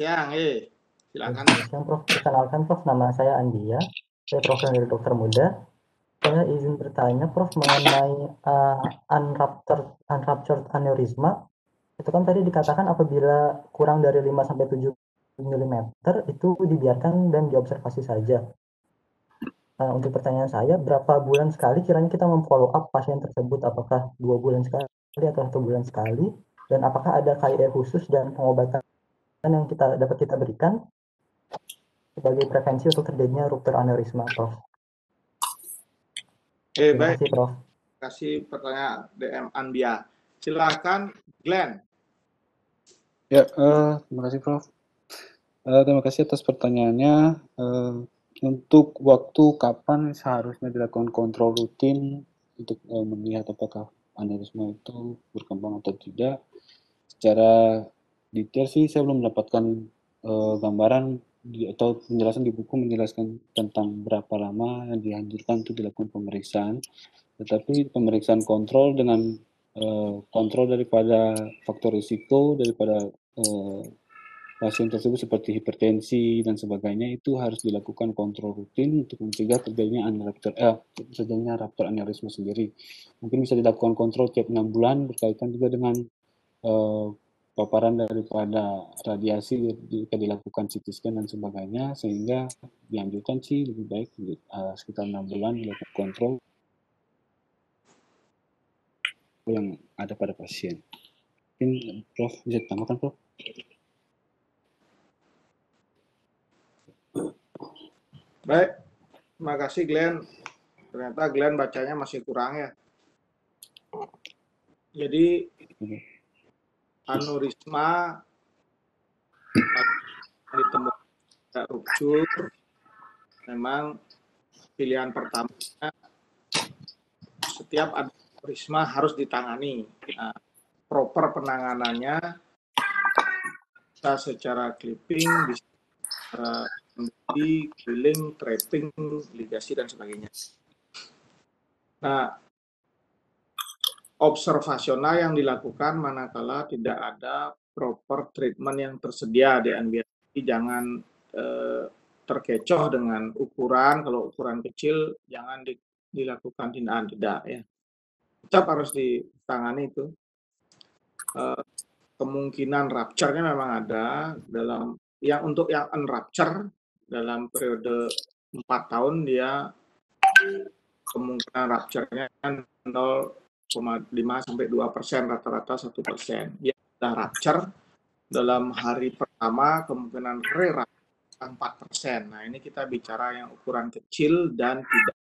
Siang, silakan. Selamat siang, Prof. Perkenalkan, Prof. Nama saya Andia. Saya profesor dari dokter muda. Saya izin bertanya, Prof, mengenai unruptured aneurysma. Itu kan tadi dikatakan apabila kurang dari 5-7 mm itu dibiarkan dan diobservasi saja. Untuk pertanyaan saya, berapa bulan sekali kiranya kita memfollow up pasien tersebut? Apakah 2 bulan sekali atau 1 bulan sekali? Dan apakah ada KID khusus dan pengobatan yang dapat kita berikan sebagai prevensi untuk terjadinya ruptur aneurysma, Prof? Terima kasih, Prof. Terima kasih pertanyaan DM Anbia. Silakan, Glenn. Ya, terima kasih, Prof. Terima kasih atas pertanyaannya. Untuk waktu kapan seharusnya dilakukan kontrol rutin untuk melihat apakah aneurisma itu berkembang atau tidak, secara detail sih saya belum mendapatkan gambaran atau penjelasan di buku menjelaskan tentang berapa lama yang dianjurkan untuk dilakukan pemeriksaan. Tetapi pemeriksaan kontrol dengan kontrol daripada faktor risiko daripada pasien tersebut seperti hipertensi dan sebagainya itu harus dilakukan kontrol rutin untuk mencegah terjadinya ruptur aneurisma sendiri. Mungkin bisa dilakukan kontrol tiap 6 bulan berkaitan juga dengan paparan daripada radiasi jika dilakukan CT scan dan sebagainya, sehingga dianjurkan sih lebih baik sekitar 6 bulan dilakukan kontrol yang ada pada pasien. Mungkin Prof bisa ditambahkan, Prof? Baik, terima kasih Glenn. Ternyata Glenn bacanya masih kurang ya. Jadi aneurisma ditemukan ruptur, memang pilihan pertamanya setiap aneurisma harus ditangani. Nah, proper penanganannya bisa secara clipping, bisa secara healing, trapping, ligasi dan sebagainya. Nah, observasional yang dilakukan manakala tidak ada proper treatment yang tersedia di NBRT. Jangan terkecoh dengan ukuran. Kalau ukuran kecil jangan dilakukan tindakan, tidak ya. Tetap harus ditangani itu. Kemungkinan rupture-nya memang ada dalam untuk yang unrupture dalam periode 4 tahun dia kemungkinan rupture-nya 0,5 sampai 2%, rata-rata 1%. Yang sudah rupture dalam hari pertama kemungkinan re-rupture 4%. Nah, ini kita bicara yang ukuran kecil dan tidak.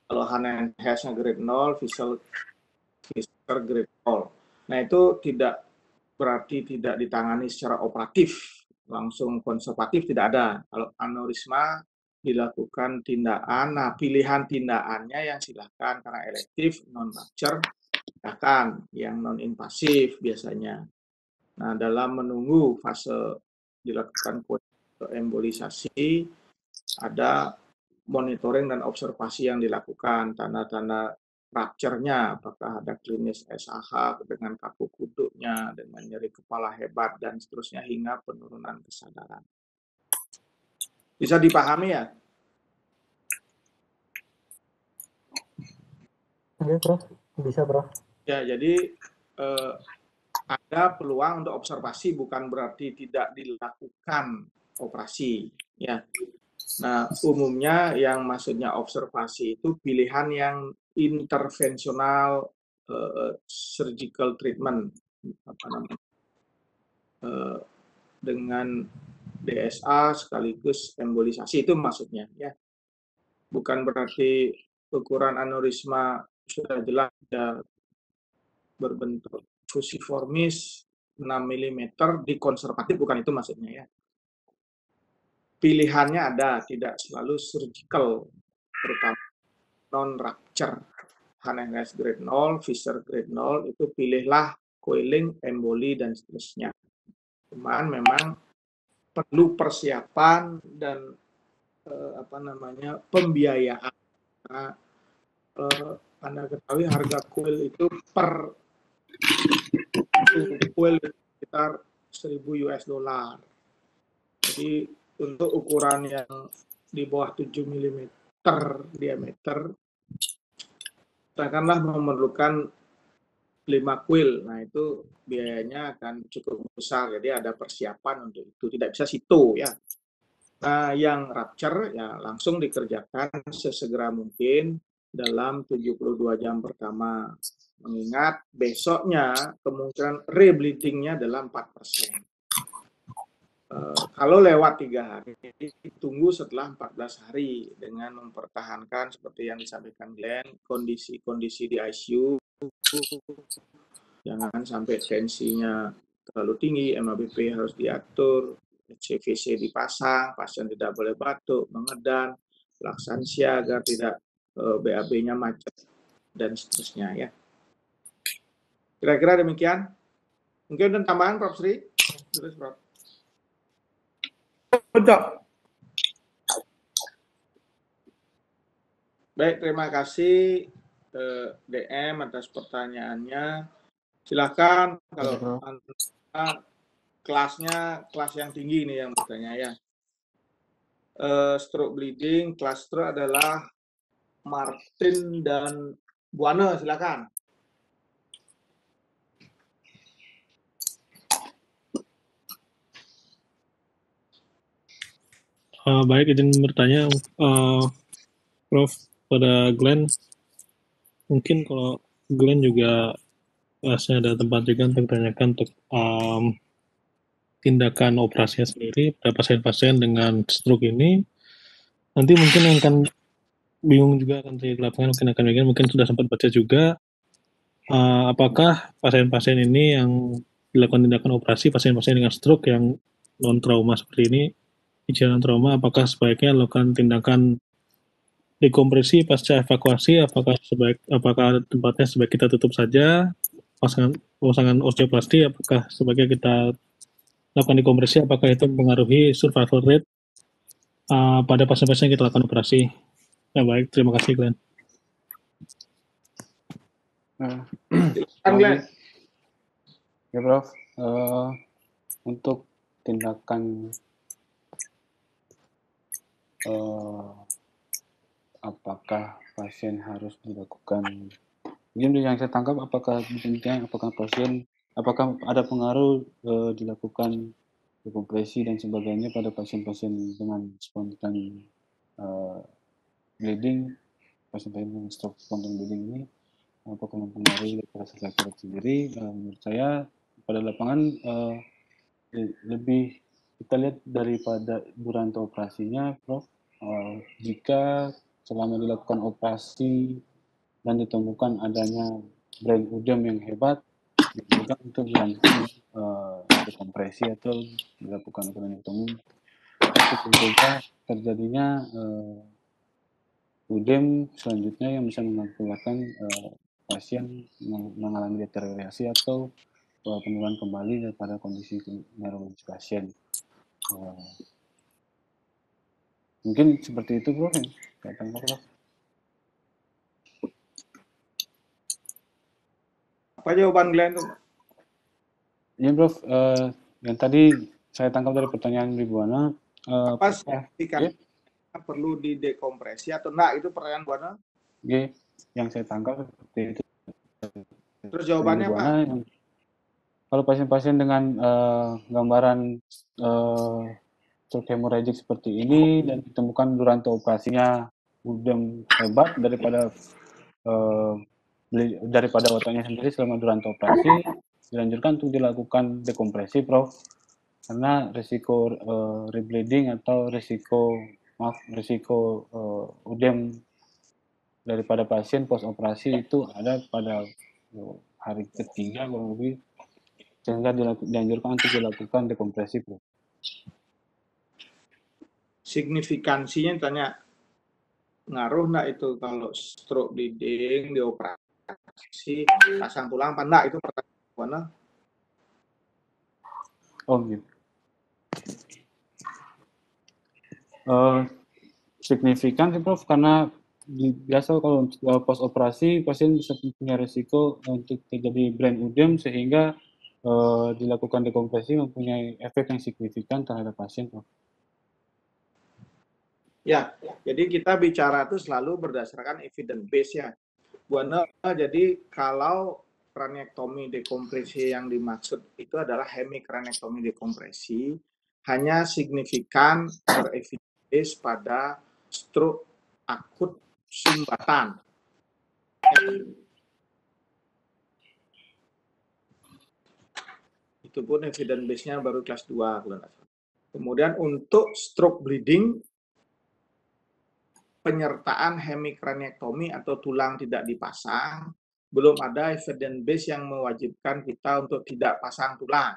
Kalau Hanenhaes-nya grade 0, Fischer grade 0. Nah, itu tidak berarti tidak ditangani secara operatif, langsung konservatif, tidak ada. Kalau aneurisma dilakukan tindakan, nah pilihan tindakannya yang silakan karena elektif, non-rupture, silakan yang non-invasif biasanya. Nah, dalam menunggu fase dilakukan embolisasi, ada monitoring dan observasi yang dilakukan, tanda-tanda rupture-nya, apakah ada klinis SAH dengan kaku kuduknya, dengan nyeri kepala hebat, dan seterusnya, hingga penurunan kesadaran. Bisa dipahami ya? Oke, Prof. Bisa, Prof. Ya, jadi ada peluang untuk observasi, bukan berarti tidak dilakukan operasi. Ya. Nah, umumnya yang maksudnya observasi itu pilihan yang intervensional surgical treatment, apa namanya, dengan DSA sekaligus embolisasi, itu maksudnya ya. Bukan berarti ukuran aneurisma sudah jelas berbentuk fusiformis 6 mm di konservatif, bukan itu maksudnya ya. Pilihannya ada, tidak selalu surgical, terutama non-rupture. Hanenhaes grade 0, Fischer grade 0, itu pilihlah coiling, emboli, dan seterusnya. Cuman memang perlu persiapan dan pembiayaan. Karena Anda ketahui harga coil itu per coil sekitar 1.000 US dollar. Jadi untuk ukuran yang di bawah 7 mm diameter, katakanlah memerlukan 5 kuil. Nah, itu biayanya akan cukup besar. Jadi ada persiapan untuk itu. Tidak bisa situ ya. Nah, yang rupture ya langsung dikerjakan sesegera mungkin dalam 72 jam pertama. Mengingat besoknya kemungkinan rebleedingnya adalah 4%. Kalau lewat 3 hari, tunggu setelah 14 hari dengan mempertahankan seperti yang disampaikan Glenn, kondisi di ICU, jangan sampai tensinya terlalu tinggi, MABP harus diatur, CVC dipasang, pasien tidak boleh batuk, mengedan, laksansia agar tidak BAB-nya macet, dan seterusnya ya. Kira-kira demikian. Mungkin ada tambahan Prof. Sri? Terus, Prof. Betul. Baik, terima kasih DM atas pertanyaannya. Silakan kalau Anda kelasnya kelas yang tinggi nih yang bertanya ya. Stroke bleeding, kelas stroke adalah Martin dan Buana, silakan. Baik, izin bertanya, Prof, pada Glenn, mungkin kalau Glenn juga kelasnya ada tempat juga untuk ditanyakan untuk tindakan operasinya sendiri pada pasien-pasien dengan stroke ini. Nanti mungkin yang akan bingung juga akan di lapangan, mungkin sudah sempat baca juga, apakah pasien-pasien ini yang dilakukan tindakan operasi, pasien-pasien dengan stroke yang non trauma seperti ini, non trauma, apakah sebaiknya lakukan tindakan dekompresi pasca evakuasi, apakah tempatnya sebaik kita tutup saja, pemasangan osteoplasti, apakah sebaiknya kita lakukan dekompresi, apakah itu mempengaruhi survival rate pada pasien-pasien yang kita lakukan operasi. Ya baik, terima kasih Glenn. Glenn. Ya Prof, untuk tindakan apakah pasien harus dilakukan, yang saya tangkap apakah ada pengaruh dilakukan dekompresi dan sebagainya pada pasien-pasien dengan spontan bleeding, pasien-pasien dengan stroke spontan bleeding ini, apakah mempengaruhi proses laki-laki sendiri? Menurut saya pada lapangan lebih kita lihat daripada durasi operasinya, Prof. Jika selama dilakukan operasi dan ditemukan adanya brain udem yang hebat, dilakukan untuk dilanjutkan dekompresi atau dilakukan kraniotomi. Tapi tentunya terjadinya udem selanjutnya yang bisa mengakibatkan pasien mengalami deteriorasi atau penurunan kembali daripada kondisi neurologis pasien. Mungkin seperti itu, Prof. Apa jawaban Glenn? Ya, Prof. Yang tadi saya tangkap dari pertanyaan Buana. Apa signifikan perlu didekompresi atau enggak? Itu pertanyaan Buana. Oke, yang saya tangkap seperti itu. Terus jawabannya apa? Kalau pasien-pasien dengan gambaran stroke hemorrhagic seperti ini dan ditemukan durasi operasinya udem hebat daripada otaknya sendiri selama durasi operasi, dilanjutkan untuk dilakukan dekompresi, Prof. Karena risiko rebleeding atau risiko udem daripada pasien post operasi itu ada pada hari ketiga kurang lebih, sehingga dianjurkan untuk dilakukan dekompresi, Prof. Signifikansinya tanya ngaruh enggak itu kalau stroke bleeding dioperasi pasang tulang apa enggak, itu pertanyaan mana? Oh gitu. Signifikan sih, Prof, karena biasa kalau post operasi pasien bisa punya risiko untuk terjadi brain udem sehingga dilakukan dekompresi mempunyai efek yang signifikan terhadap pasien, Prof. Ya, jadi kita bicara itu selalu berdasarkan evidence base ya. Buana, jadi kalau craniectomy dekompresi yang dimaksud itu adalah hemicraniectomy dekompresi, hanya signifikan berevidence base pada stroke akut sumbatan. Itu pun evidence base-nya baru kelas 2. Kemudian untuk stroke bleeding, penyertaan hemicraniectomy atau tulang tidak dipasang, belum ada evidence base yang mewajibkan kita untuk tidak pasang tulang.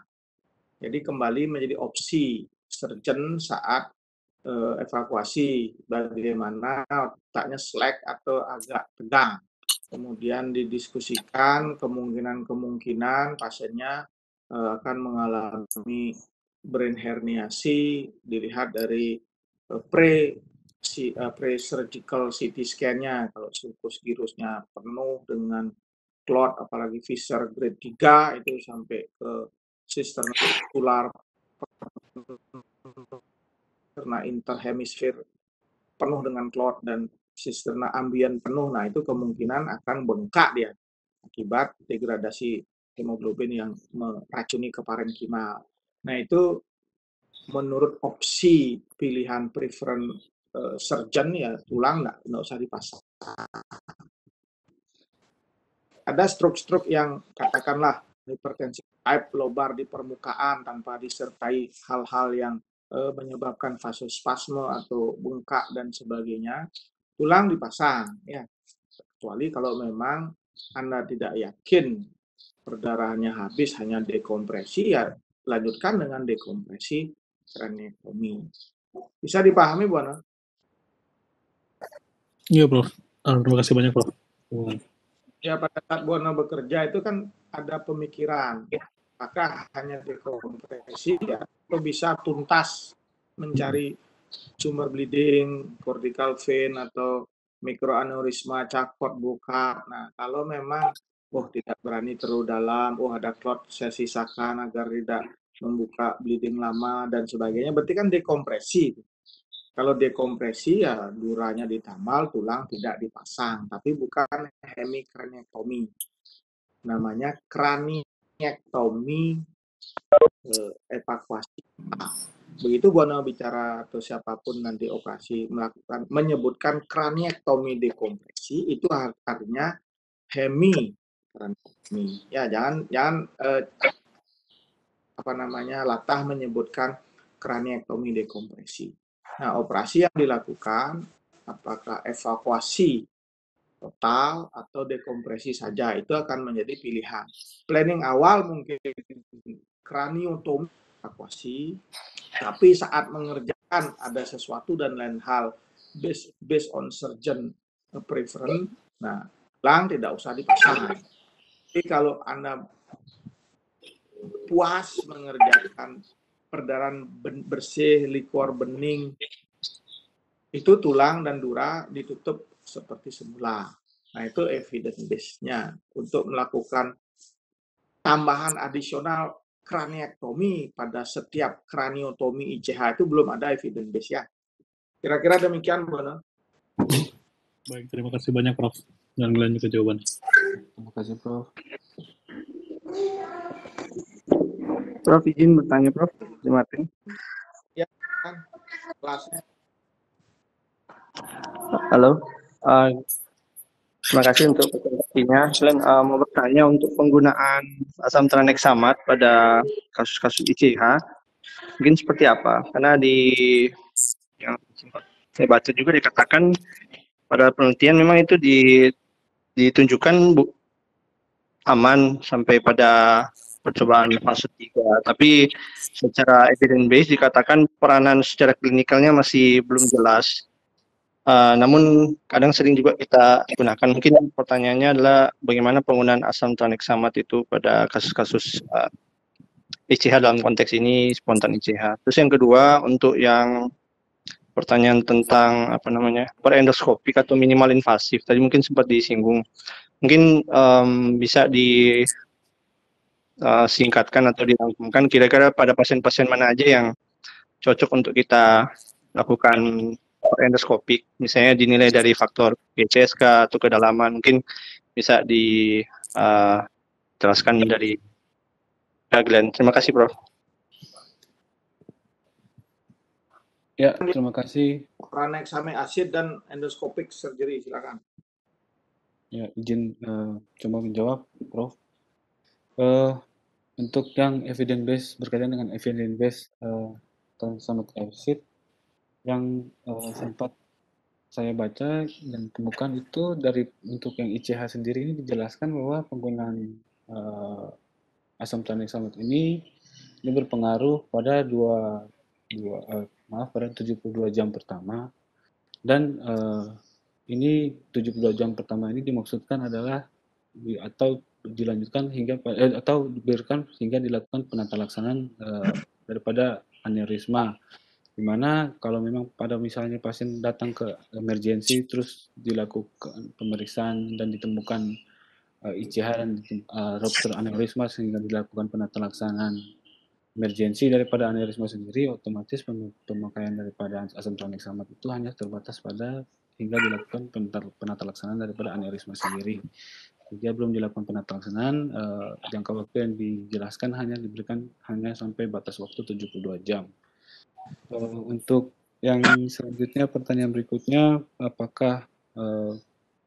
Jadi kembali menjadi opsi. surgeon saat evakuasi, bagaimana otaknya slack atau agak tegang. Kemudian didiskusikan kemungkinan pasiennya akan mengalami brain herniasi, dilihat dari pre-surgical CT scan-nya, kalau sulcus gyrusnya penuh dengan clot, apalagi fissure grade 3 itu sampai ke sisterna tular, karena interhemisfer penuh dengan clot dan sisterna ambien penuh, nah itu kemungkinan akan bengkak dia akibat degradasi hemoglobin yang meracuni ke parenkimal. Nah itu menurut opsi pilihan preferen surgeon ya tulang nggak usah dipasang. Ada stroke-stroke yang katakanlah hipertensi type lobar di permukaan tanpa disertai hal-hal yang menyebabkan vasospasme atau bengkak dan sebagainya, tulang dipasang ya. Kecuali kalau memang Anda tidak yakin perdarahannya habis hanya dekompresi, ya lanjutkan dengan dekompresi craniectomy. Bisa dipahami, Bu Ana? Iya, Prof. Terima kasih banyak, Prof. Ya, pada saat Bu Ana bekerja itu kan ada pemikiran, maka hanya dekompresi ya, atau bisa tuntas mencari sumber bleeding, cortical vein atau mikroaneurisma, cakot, buka. Nah, kalau memang tidak berani terlalu dalam, ada clot, saya sisakan agar tidak membuka bleeding lama dan sebagainya, berarti kan dekompresi. Kalau dekompresi ya duranya ditamal, tulang tidak dipasang, tapi bukan hemicraniectomy. Namanya craniectomy evakuasi. Begitu Bu Ana bicara atau siapapun nanti operasi menyebutkan craniectomy dekompresi, itu artinya hemicraniectomy. Ya, jangan latah menyebutkan craniectomy dekompresi. Nah, operasi yang dilakukan apakah evakuasi total atau dekompresi saja, itu akan menjadi pilihan. Planning awal mungkin craniotomy evakuasi, tapi saat mengerjakan ada sesuatu dan lain hal based on surgeon preference, nah tulang tidak usah dipasang. Jadi kalau Anda puas mengerjakan perdarahan bersih, liquor bening, itu tulang dan dura ditutup seperti semula. Nah itu evidence base-nya untuk melakukan tambahan adisional craniectomy pada setiap craniotomy ICH itu belum ada evidence base ya. Kira-kira demikian, Bu Ana. Baik, terima kasih banyak, Prof. Dan lanjut ke jawaban. Terima kasih, Prof. Prof, izin bertanya, Prof. Terima kasih. Ya, kan kelasnya. Halo. Terima kasih untuk presentasinya. Selain mau bertanya untuk penggunaan asam tranexamat pada kasus-kasus ICH, mungkin seperti apa? Karena yang sempat saya baca juga dikatakan pada penelitian memang itu ditunjukkan aman sampai pada percobaan fase 3. Tapi secara evidence base dikatakan peranan secara klinikalnya masih belum jelas. Namun kadang sering juga kita gunakan. Mungkin pertanyaannya adalah bagaimana penggunaan asam tranexamat itu pada kasus-kasus ICH dalam konteks ini spontan ICH. Terus yang kedua untuk yang pertanyaan tentang perendoskopik atau minimal invasif tadi mungkin sempat disinggung. Mungkin bisa disingkatkan atau dirangkumkan kira-kira pada pasien-pasien mana aja yang cocok untuk kita lakukan endoskopik, misalnya dinilai dari faktor PCSK atau kedalaman, mungkin bisa dijelaskan dari Glenn. Terima kasih, Prof. Ya, terima kasih. Tranexamic acid dan endoskopik surgery, silakan. Ya, izin coba menjawab, Prof. Untuk yang evidence base, berkaitan dengan evidence base tranexamic acid, yang sempat saya baca dan temukan itu untuk yang ICH sendiri ini dijelaskan bahwa penggunaan asam tranexamat ini berpengaruh pada dua 72 jam pertama. Dan ini 72 jam pertama ini dimaksudkan adalah atau dilanjutkan hingga atau dibiarkan hingga dilakukan penata laksanaan daripada aneurisma, di mana kalau memang pada misalnya pasien datang ke emergensi terus dilakukan pemeriksaan dan ditemukan ICH dan ruptur aneurisma sehingga dilakukan penata laksanaan emergensi daripada aneurisma sendiri, otomatis pemakaian daripada asam tranexamat itu hanya terbatas pada hingga dilakukan penata laksanaan daripada aneurisma sendiri. Jika belum dilakukan penata laksanaan, jangka waktu yang dijelaskan hanya diberikan hanya sampai batas waktu 72 jam. Untuk yang selanjutnya, pertanyaan berikutnya, apakah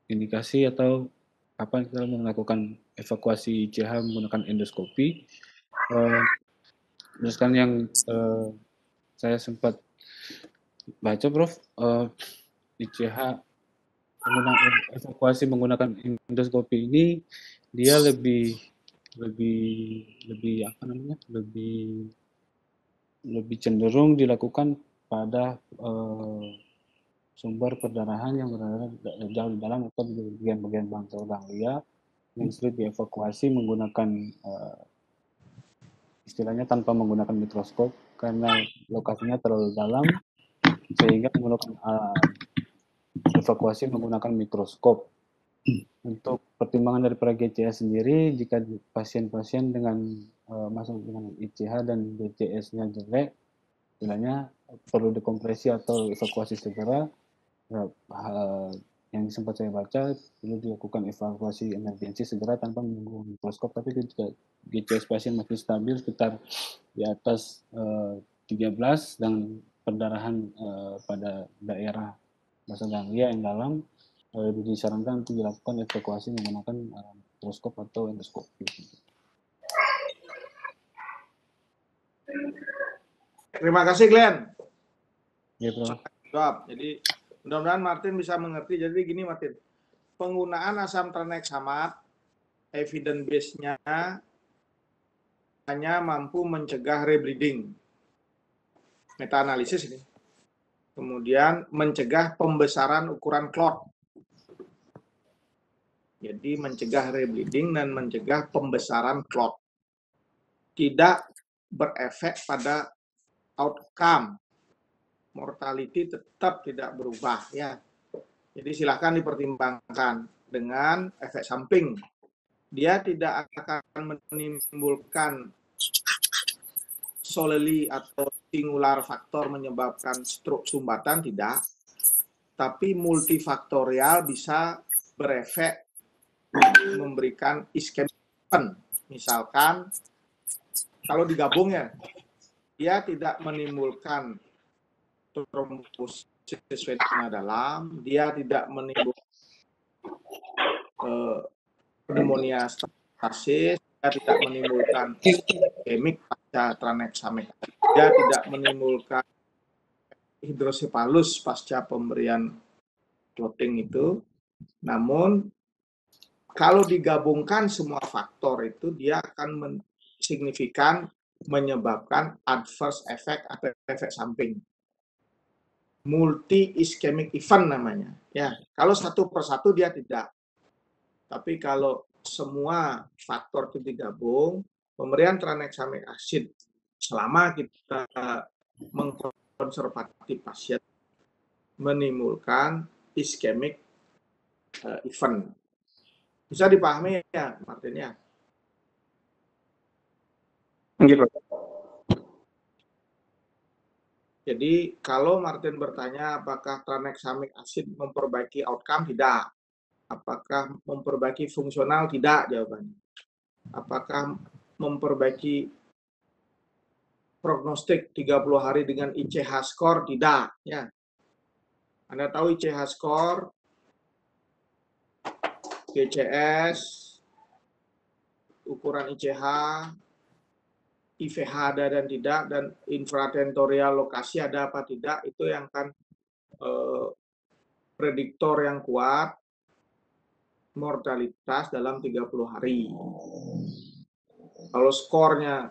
indikasi atau apa kita melakukan evakuasi ICH menggunakan endoskopi? Berdasarkan yang saya sempat baca, Prof, ICH evakuasi menggunakan endoskopi ini dia lebih apa namanya, lebih cenderung dilakukan pada sumber perdarahan yang berada jauh di dalam atau di bagian-bagian bantal ganglia yang sulit dievakuasi menggunakan istilahnya tanpa menggunakan mikroskop karena lokasinya terlalu dalam sehingga memerlukan evakuasi menggunakan mikroskop. Untuk pertimbangan dari GCS sendiri, jika pasien-pasien dengan masuk dengan ICH dan BCS-nya jelek, istilahnya perlu dekompresi atau evakuasi segera. Yang sempat saya baca, perlu dilakukan evakuasi emergensi segera tanpa menunggu mikroskop, tapi jika GCS pasien masih stabil sekitar di atas 13 dan perdarahan pada daerah basal ganglia yang dalam, disarankan untuk dilakukan evakuasi menggunakan mikroskop atau endoskopi. Terima kasih, Glenn. Ya, Prof. Jawab. Jadi mudah-mudahan Martin bisa mengerti. Jadi gini, Martin, penggunaan asam tranexamat, evidence base-nya hanya mampu mencegah rebleeding. Meta-analisis ini. Kemudian mencegah pembesaran ukuran clot. Jadi mencegah rebleeding dan mencegah pembesaran clot. Tidak berefek pada outcome. Mortality tetap tidak berubah ya. Jadi silakan dipertimbangkan dengan efek samping. Dia tidak akan menimbulkan solely atau singular faktor menyebabkan stroke sumbatan, tidak. Tapi multifaktorial bisa berefek memberikan iskemik. Misalkan kalau digabung ya, dia tidak menimbulkan trombosis vena dalam, dia tidak menimbulkan pneumonia stasis, dia tidak menimbulkan iskemik pasca tranexamet, dia tidak menimbulkan hidrosepalus pasca pemberian clotting itu. Namun kalau digabungkan semua faktor itu, dia akan signifikan menyebabkan adverse effect atau efek samping. Multi ischemic event namanya. Ya, kalau satu persatu dia tidak. Tapi kalau semua faktor itu digabung, pemberian tranexamic acid selama kita mengkonservasi pasien menimbulkan ischemic event. Bisa dipahami ya, Martin ya? Jadi kalau Martin bertanya apakah tranexamic acid memperbaiki outcome, tidak. Apakah memperbaiki fungsional, tidak jawabannya. Apakah memperbaiki prognostik 30 hari dengan ICH score, tidak. Ya. Anda tahu ICH score, GCS, ukuran ICH, IVH ada dan tidak, dan infratentorial lokasi ada apa tidak, itu yang akan prediktor yang kuat mortalitas dalam 30 hari. Kalau skornya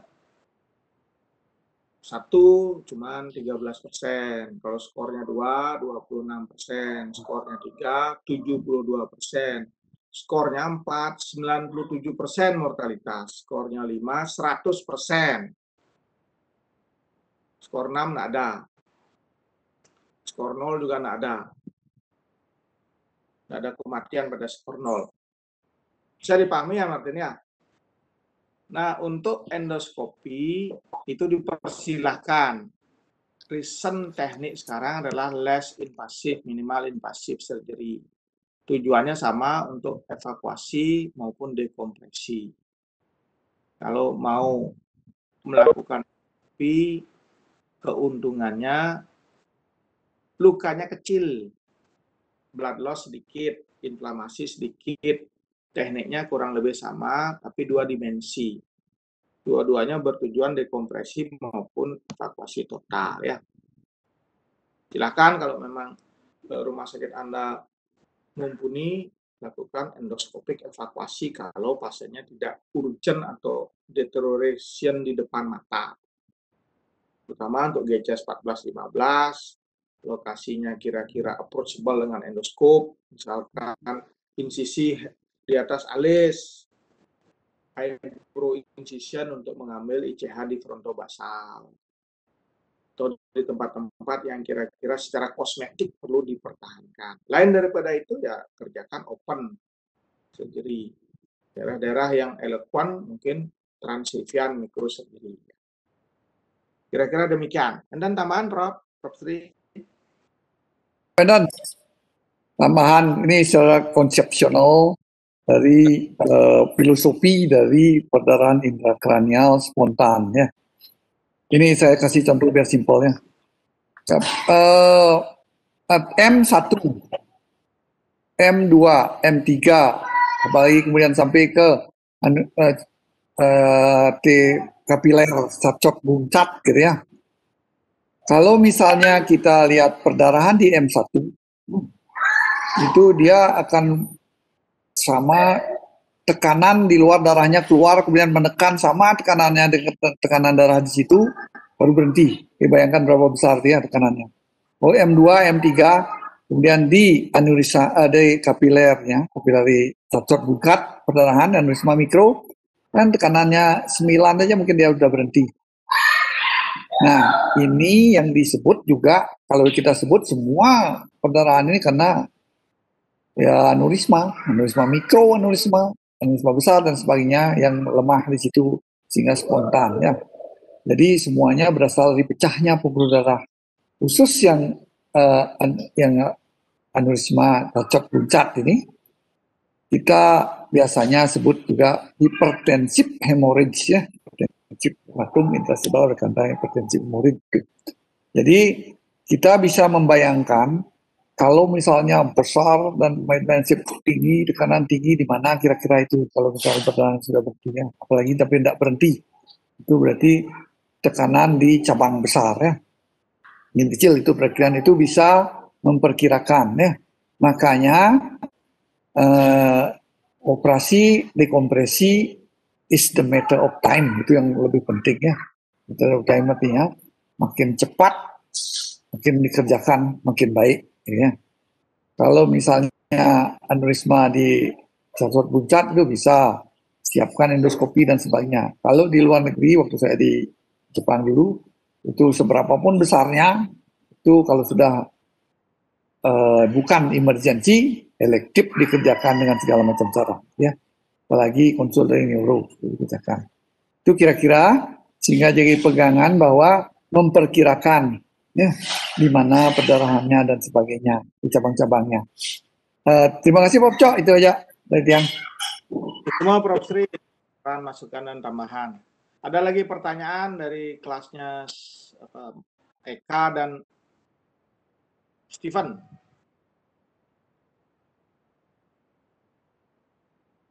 1 cuman 13%. Kalau skornya 2, 26%. Skornya 3, 72%. Skornya 4, 97% mortalitas. Skornya 5, 100%. Skor 6 nggak ada. Skor 0 juga nggak ada. Nggak ada kematian pada skor 0. Bisa dipahami ya Martin ya? Nah, untuk endoskopi itu dipersilahkan. Recent teknik sekarang adalah less invasive, minimal invasive surgery. Tujuannya sama untuk evakuasi maupun dekompresi. Kalau mau melakukan endoskopi, keuntungannya lukanya kecil, blood loss sedikit, inflamasi sedikit, tekniknya kurang lebih sama, tapi 2 dimensi. Dua-duanya bertujuan dekompresi maupun evakuasi total ya. Silakan kalau memang rumah sakit Anda mumpuni, lakukan endoskopik evakuasi kalau pasiennya tidak urgent atau deterioration di depan mata. Terutama untuk GCS 14-15, lokasinya kira-kira approachable dengan endoskop, misalkan insisi di atas alis, eyebrow incision untuk mengambil ICH di frontobasal, atau di tempat-tempat yang kira-kira secara kosmetik perlu dipertahankan. Lain daripada itu ya kerjakan open surgery. Daerah-daerah yang eloquent mungkin transivian microsurgery. Kira-kira demikian. Dan tambahan Prof Sri. Dan tambahan ini secara konsepsional dari filosofi dari perdarahan intrakranial spontan ya. Ini saya kasih contoh biar simpel ya. M1, M2, M3, apalagi kemudian sampai ke T kapiler capcok buncat gitu ya. Kalau misalnya kita lihat perdarahan di M1, itu dia akan sama tekanan di luar darahnya keluar, kemudian menekan sama tekanannya dengan tekanan darah di situ, baru berhenti. Bayangkan berapa besar dia tekanannya. Kalau M2, M3, kemudian di aneurisma di kapilernya, kapilari cocok bukat perdarahan, aneurisma mikro, kan tekanannya 9 aja mungkin dia udah berhenti. Nah, ini yang disebut juga, kalau kita sebut semua perdarahan ini karena ya aneurisma mikro, aneurisma besar dan sebagainya yang lemah di situ sehingga spontan ya. Jadi semuanya berasal dari pecahnya pembuluh darah. Khusus yang aneurisma cocok puncak ini kita biasanya sebut juga hipertensif hemorrhage ya. Hipertensif vakum intracerebral rekantai hipertensif hemorrhage. Jadi kita bisa membayangkan kalau misalnya besar dan intensif tinggi, tekanan tinggi di mana kira-kira itu kalau misalnya perdarahan sudah berhenti, apalagi tapi tidak berhenti, itu berarti tekanan di cabang besar ya. Yang kecil itu perkiraan itu bisa memperkirakan ya. Makanya operasi dekompresi is the matter of time, itu yang lebih penting ya. Matter of time artinya makin cepat, makin dikerjakan makin baik. Ya. Kalau misalnya aneurisma di cocok buncat itu bisa siapkan endoskopi dan sebagainya. Kalau di luar negeri, waktu saya di Jepang dulu, itu seberapapun besarnya, itu kalau sudah bukan emergency, elektif dikerjakan dengan segala macam cara. Ya. Apalagi konsul dari neuro dikerjakan. Itu kira-kira sehingga jadi pegangan bahwa memperkirakan ya, di mana perdarahannya dan sebagainya di cabang-cabangnya. Terima kasih Prof Cok, itu aja dari Tiang. Semua Prof Sri, masukan dan tambahan. Ada lagi pertanyaan dari kelasnya Eka dan Steven?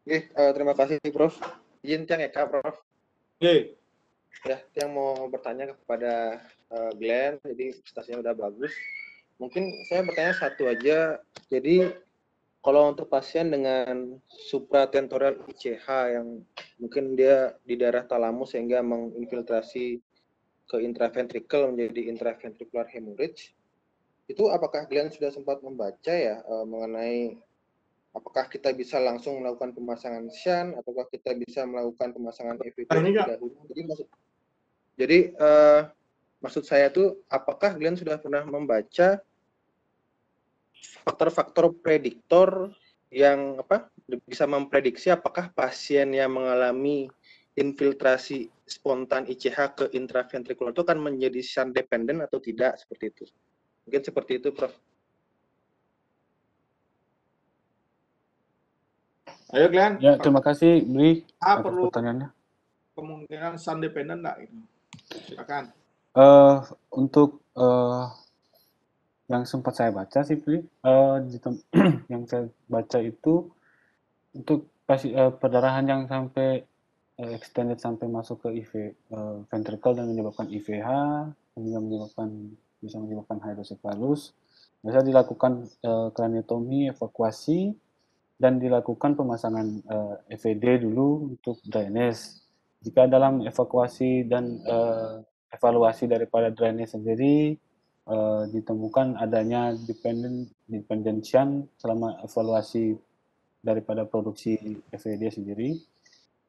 Oke, terima kasih Prof. Izin Tiang Eka Prof. Oke. Ya, Tiang mau bertanya kepada Glenn, jadi presentasinya udah bagus. Mungkin saya bertanya satu aja, jadi kalau untuk pasien dengan supratentorial ICH yang mungkin dia di daerah talamus sehingga menginfiltrasi ke intraventricle menjadi intraventricular hemorrhage, itu apakah Glenn sudah sempat membaca ya mengenai apakah kita bisa langsung melakukan pemasangan shunt ataukah kita bisa melakukan pemasangan EVD terlebih dahulu? Jadi maksud saya tuh apakah Glenn sudah pernah membaca faktor-faktor prediktor yang bisa memprediksi apakah pasien yang mengalami infiltrasi spontan ICH ke intraventrikular itu akan menjadi shunt dependent atau tidak, seperti itu. Mungkin seperti itu, Prof. Ayo Glenn. Ya, terima kasih Bri atas perlu pertanyaannya. kemungkinan shunt dependent enggak itu? Silakan. Untuk yang sempat saya baca sih Bri, yang saya baca itu untuk perdarahan yang sampai extended sampai masuk ke ventricle dan menyebabkan IVH, bisa menyebabkan hydrocephalus, bisa dilakukan craniotomy, evakuasi, dan dilakukan pemasangan EVD dulu untuk drainase. Jika dalam evakuasi dan evaluasi daripada drainase sendiri ditemukan adanya dependent shunt selama evaluasi daripada produksi EVD sendiri,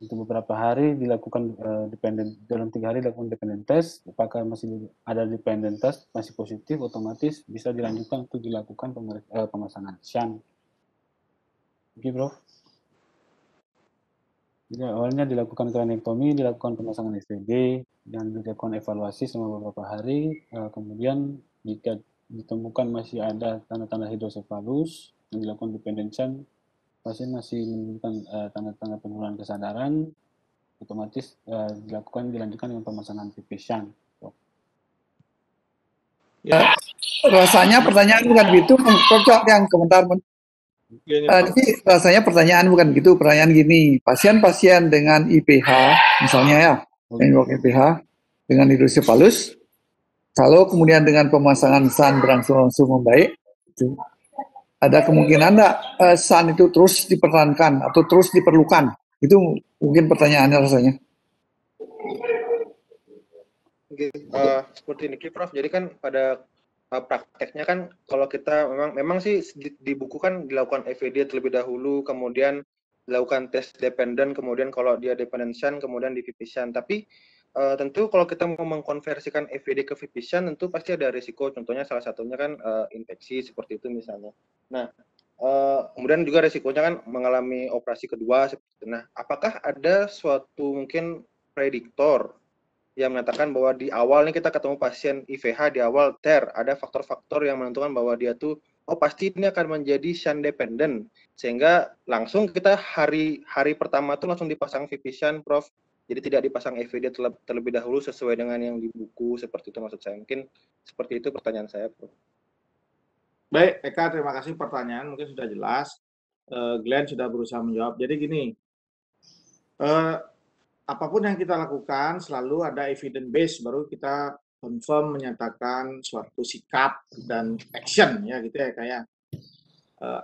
untuk beberapa hari dilakukan dalam 3 hari dilakukan dependent test. Apakah masih ada dependent test masih positif, otomatis bisa dilanjutkan untuk dilakukan pemasangan shunt. Oke, Bro. Jadi awalnya dilakukan craniotomy, dilakukan pemasangan EVD, dan dilakukan evaluasi selama beberapa hari. Kemudian jika ditemukan masih ada tanda-tanda hidrocephalus, dilakukan dependent shunt, pasien masih menunjukkan tanda-tanda penurunan kesadaran, otomatis dilanjutkan dengan pemasangan PP shunt. Ya, rasanya pertanyaan bukan gitu, cocok yang komentar. Jadi rasanya pertanyaan bukan gitu, pertanyaan gini, pasien-pasien dengan IPH, misalnya ya, yang IPH dengan hidrocephalus, kalau kemudian dengan pemasangan shunt berangsur-angsur membaik, itu ada kemungkinan enggak shunt itu terus dipertahankan atau terus diperlukan? Itu mungkin pertanyaannya rasanya. Seperti ini, Prof. Jadi kan pada prakteknya kan kalau kita memang sih di buku kan dilakukan EVD terlebih dahulu, kemudian dilakukan tes dependent, kemudian kalau dia dependent shunt, kemudian di VP shunt. Tapi tentu kalau kita mau mengkonversikan EVD ke VP shunt, tentu pasti ada risiko. Contohnya salah satunya kan infeksi seperti itu misalnya. Nah, kemudian juga risikonya kan mengalami operasi kedua. Nah, apakah ada suatu mungkin prediktor yang mengatakan bahwa di awal nih kita ketemu pasien IVH di awal ada faktor-faktor yang menentukan bahwa dia tuh pasti ini akan menjadi shunt dependent, sehingga langsung kita hari pertama tuh langsung dipasang VP shunt, Prof. Jadi tidak dipasang EVD terlebih dahulu sesuai dengan yang di buku, seperti itu maksud saya. Mungkin seperti itu pertanyaan saya, Prof. Baik, Eka, terima kasih pertanyaan, mungkin sudah jelas. Glenn sudah berusaha menjawab. Jadi gini, apapun yang kita lakukan selalu ada evidence base, baru kita confirm menyatakan suatu sikap dan action ya gitu ya kayak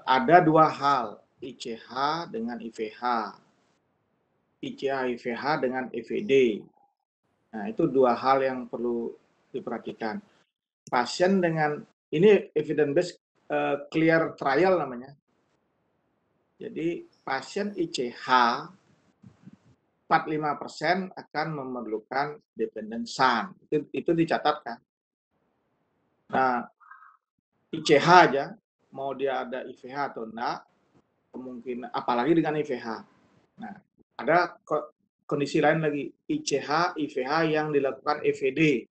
ada dua hal, ICH dengan IVH, ICH IVH dengan EVD. Nah, itu dua hal yang perlu diperhatikan. Pasien dengan ini evidence base clear trial namanya. Jadi pasien ICH 45% akan memerlukan dependent shunt. Itu dicatatkan. Nah, ICH aja, mau dia ada IVH atau enggak, kemungkinan, apalagi dengan IVH. Nah, ada kondisi lain lagi, ICH, IVH yang dilakukan EVD.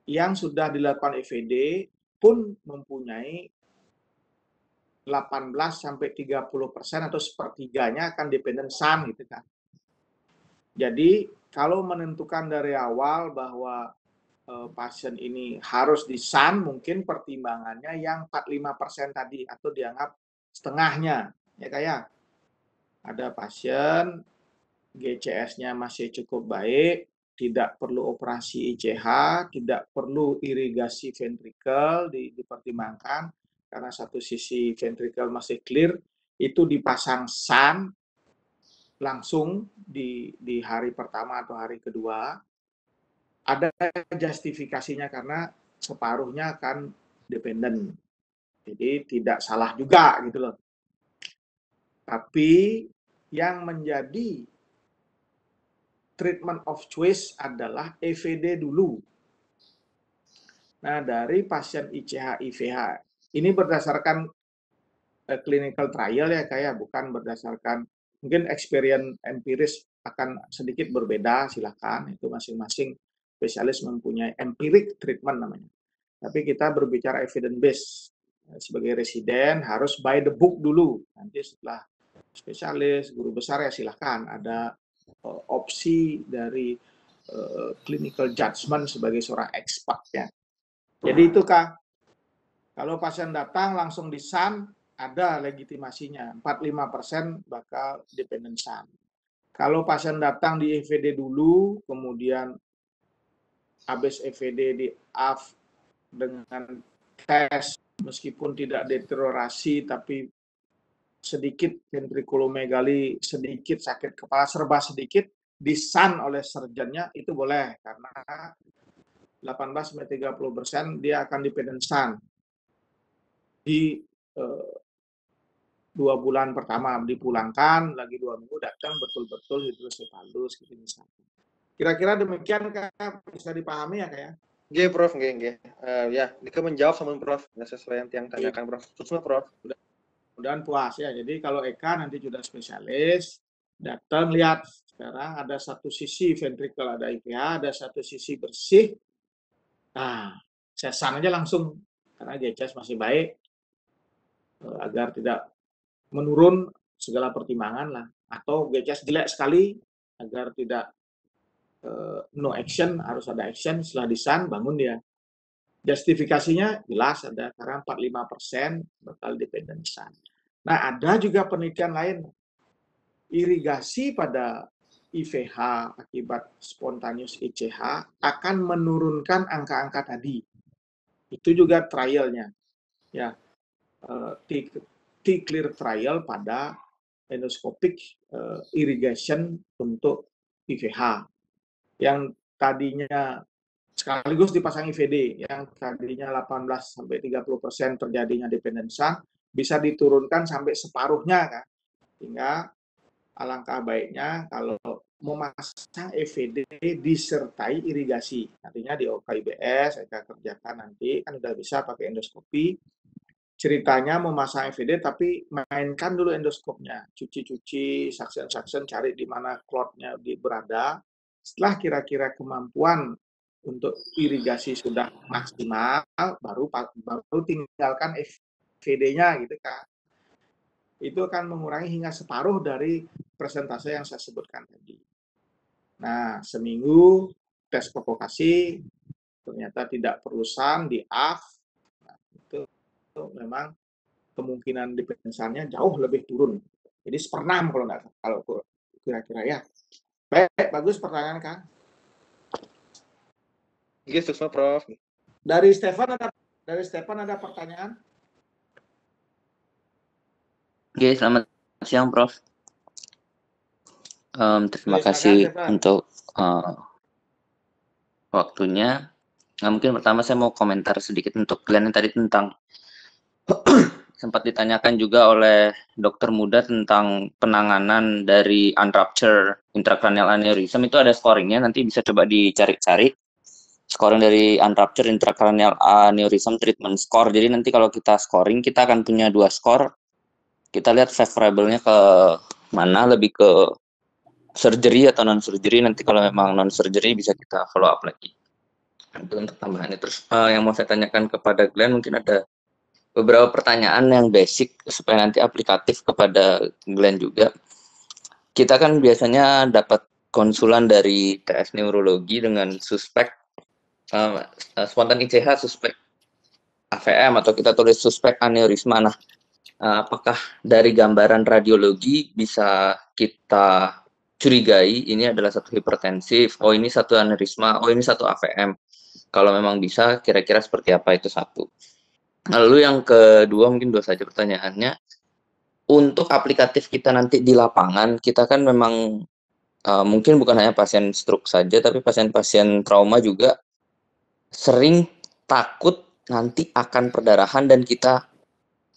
Yang sudah dilakukan EVD pun mempunyai 18-30% atau sepertiganya akan dependent shunt gitu kan. Jadi kalau menentukan dari awal bahwa pasien ini harus di shunt, mungkin pertimbangannya yang 45% tadi atau dianggap setengahnya. Ya kayak ada pasien GCS-nya masih cukup baik, tidak perlu operasi ICH, tidak perlu irigasi ventrikel dipertimbangkan karena satu sisi ventrikel masih clear, itu dipasang shunt langsung di hari pertama atau hari kedua, ada justifikasinya karena separuhnya akan dependen. Jadi tidak salah juga gitu loh. Tapi yang menjadi treatment of choice adalah EVD dulu. Nah, dari pasien ICH, IVH, ini berdasarkan clinical trial ya, kayak bukan berdasarkan, mungkin experience empiris akan sedikit berbeda, silakan, itu masing-masing spesialis mempunyai empiric treatment namanya. Tapi kita berbicara evidence based. Sebagai residen harus by the book dulu. Nanti setelah spesialis, guru besar ya silahkan ada opsi dari clinical judgment sebagai seorang expert ya. Jadi itu Kak, kalau pasien datang langsung di SAN ada legitimasinya, 45% bakal dependent SAN. Kalau pasien datang di EVD dulu, kemudian habis EVD di AF dengan tes meskipun tidak deteriorasi tapi sedikit ventrikulomegali, sedikit sakit kepala, serba sedikit, disan oleh surgeonnya itu boleh karena 18-30% dia akan dependent SAN di 2 bulan pertama, dipulangkan lagi 2 minggu datang betul-betul hidrosefalus gitu misalnya. Kira-kira demikian Kak, bisa dipahami ya Kak ya? Nggih, Prof, nggih. Ya, Dika menjawab sama Prof, sesuai yang tanyakan Prof. Susma Prof. Mudah-mudahan puas ya. Jadi kalau Eka nanti sudah spesialis, datang lihat sekarang ada satu sisi ventrikel ada IPH, ada satu sisi bersih. Nah, sesan aja langsung karena GCS masih baik agar tidak menurun segala pertimbangan lah. Atau GCS jelek sekali agar tidak no action, harus ada action, setelah disan bangun dia. Justifikasinya jelas ada karena 45% bakal dependent SAN. Nah, ada juga penelitian lain. Irigasi pada IVH akibat spontaneous ICH akan menurunkan angka-angka tadi. Itu juga trialnya. Ya, T-clear trial pada endoscopic irrigation untuk IVH. Yang tadinya sekaligus dipasang IVD, yang tadinya 18-30% terjadinya dependent SAN, bisa diturunkan sampai separuhnya kan. Sehingga alangkah baiknya kalau memasang EVD disertai irigasi. Artinya di OKIBS, saya kerjakan nanti, kan udah bisa pakai endoskopi. Ceritanya memasang EVD tapi mainkan dulu endoskopnya. Cuci-cuci, suction, cari di mana clotnya berada. Setelah kira-kira kemampuan untuk irigasi sudah maksimal, baru tinggalkan EVD-nya gitu Kak. Itu akan mengurangi hingga separuh dari persentase yang saya sebutkan tadi. Nah, seminggu tes provokasi ternyata tidak perlu SAN di AF. Nah, itu memang kemungkinan dependensannya jauh lebih turun. Jadi 1/6 kalau kira-kira ya. Baik, bagus pertanyaan Kak. Iya, Susma Prof. Dari Stefan ada pertanyaan? Oke, selamat siang Prof. Terima Oke, kasih silakan, untuk waktunya. Nah, mungkin pertama saya mau komentar sedikit untuk Glenn yang tadi tentang sempat ditanyakan juga oleh dokter muda tentang penanganan dari unrupture intracranial aneurysm. Itu ada scoringnya, nanti bisa coba dicari-cari. Scoring dari unrupture intracranial aneurysm treatment score. Jadi nanti kalau kita scoring, kita akan punya 2 skor. Kita lihat favorable-nya ke mana, lebih ke surgery atau non-surgery. Nanti kalau memang non-surgery bisa kita follow up lagi. Itu untuk tambahannya. Terus yang mau saya tanyakan kepada Glenn, mungkin ada beberapa pertanyaan yang basic supaya nanti aplikatif kepada Glenn juga. Kita kan biasanya dapat konsulan dari TS neurologi dengan suspek spontan ICH, suspek AVM, atau kita tulis suspek aneurisma. Nah, apakah dari gambaran radiologi bisa kita curigai ini adalah satu hipertensif, oh ini satu aneurisma, oh ini satu AVM. Kalau memang bisa, kira-kira seperti apa? Itu satu. Lalu yang kedua, mungkin 2 saja pertanyaannya. untuk aplikatif kita nanti di lapangan, kita kan memang mungkin bukan hanya pasien stroke saja, tapi pasien-pasien trauma juga sering takut nanti akan perdarahan dan kita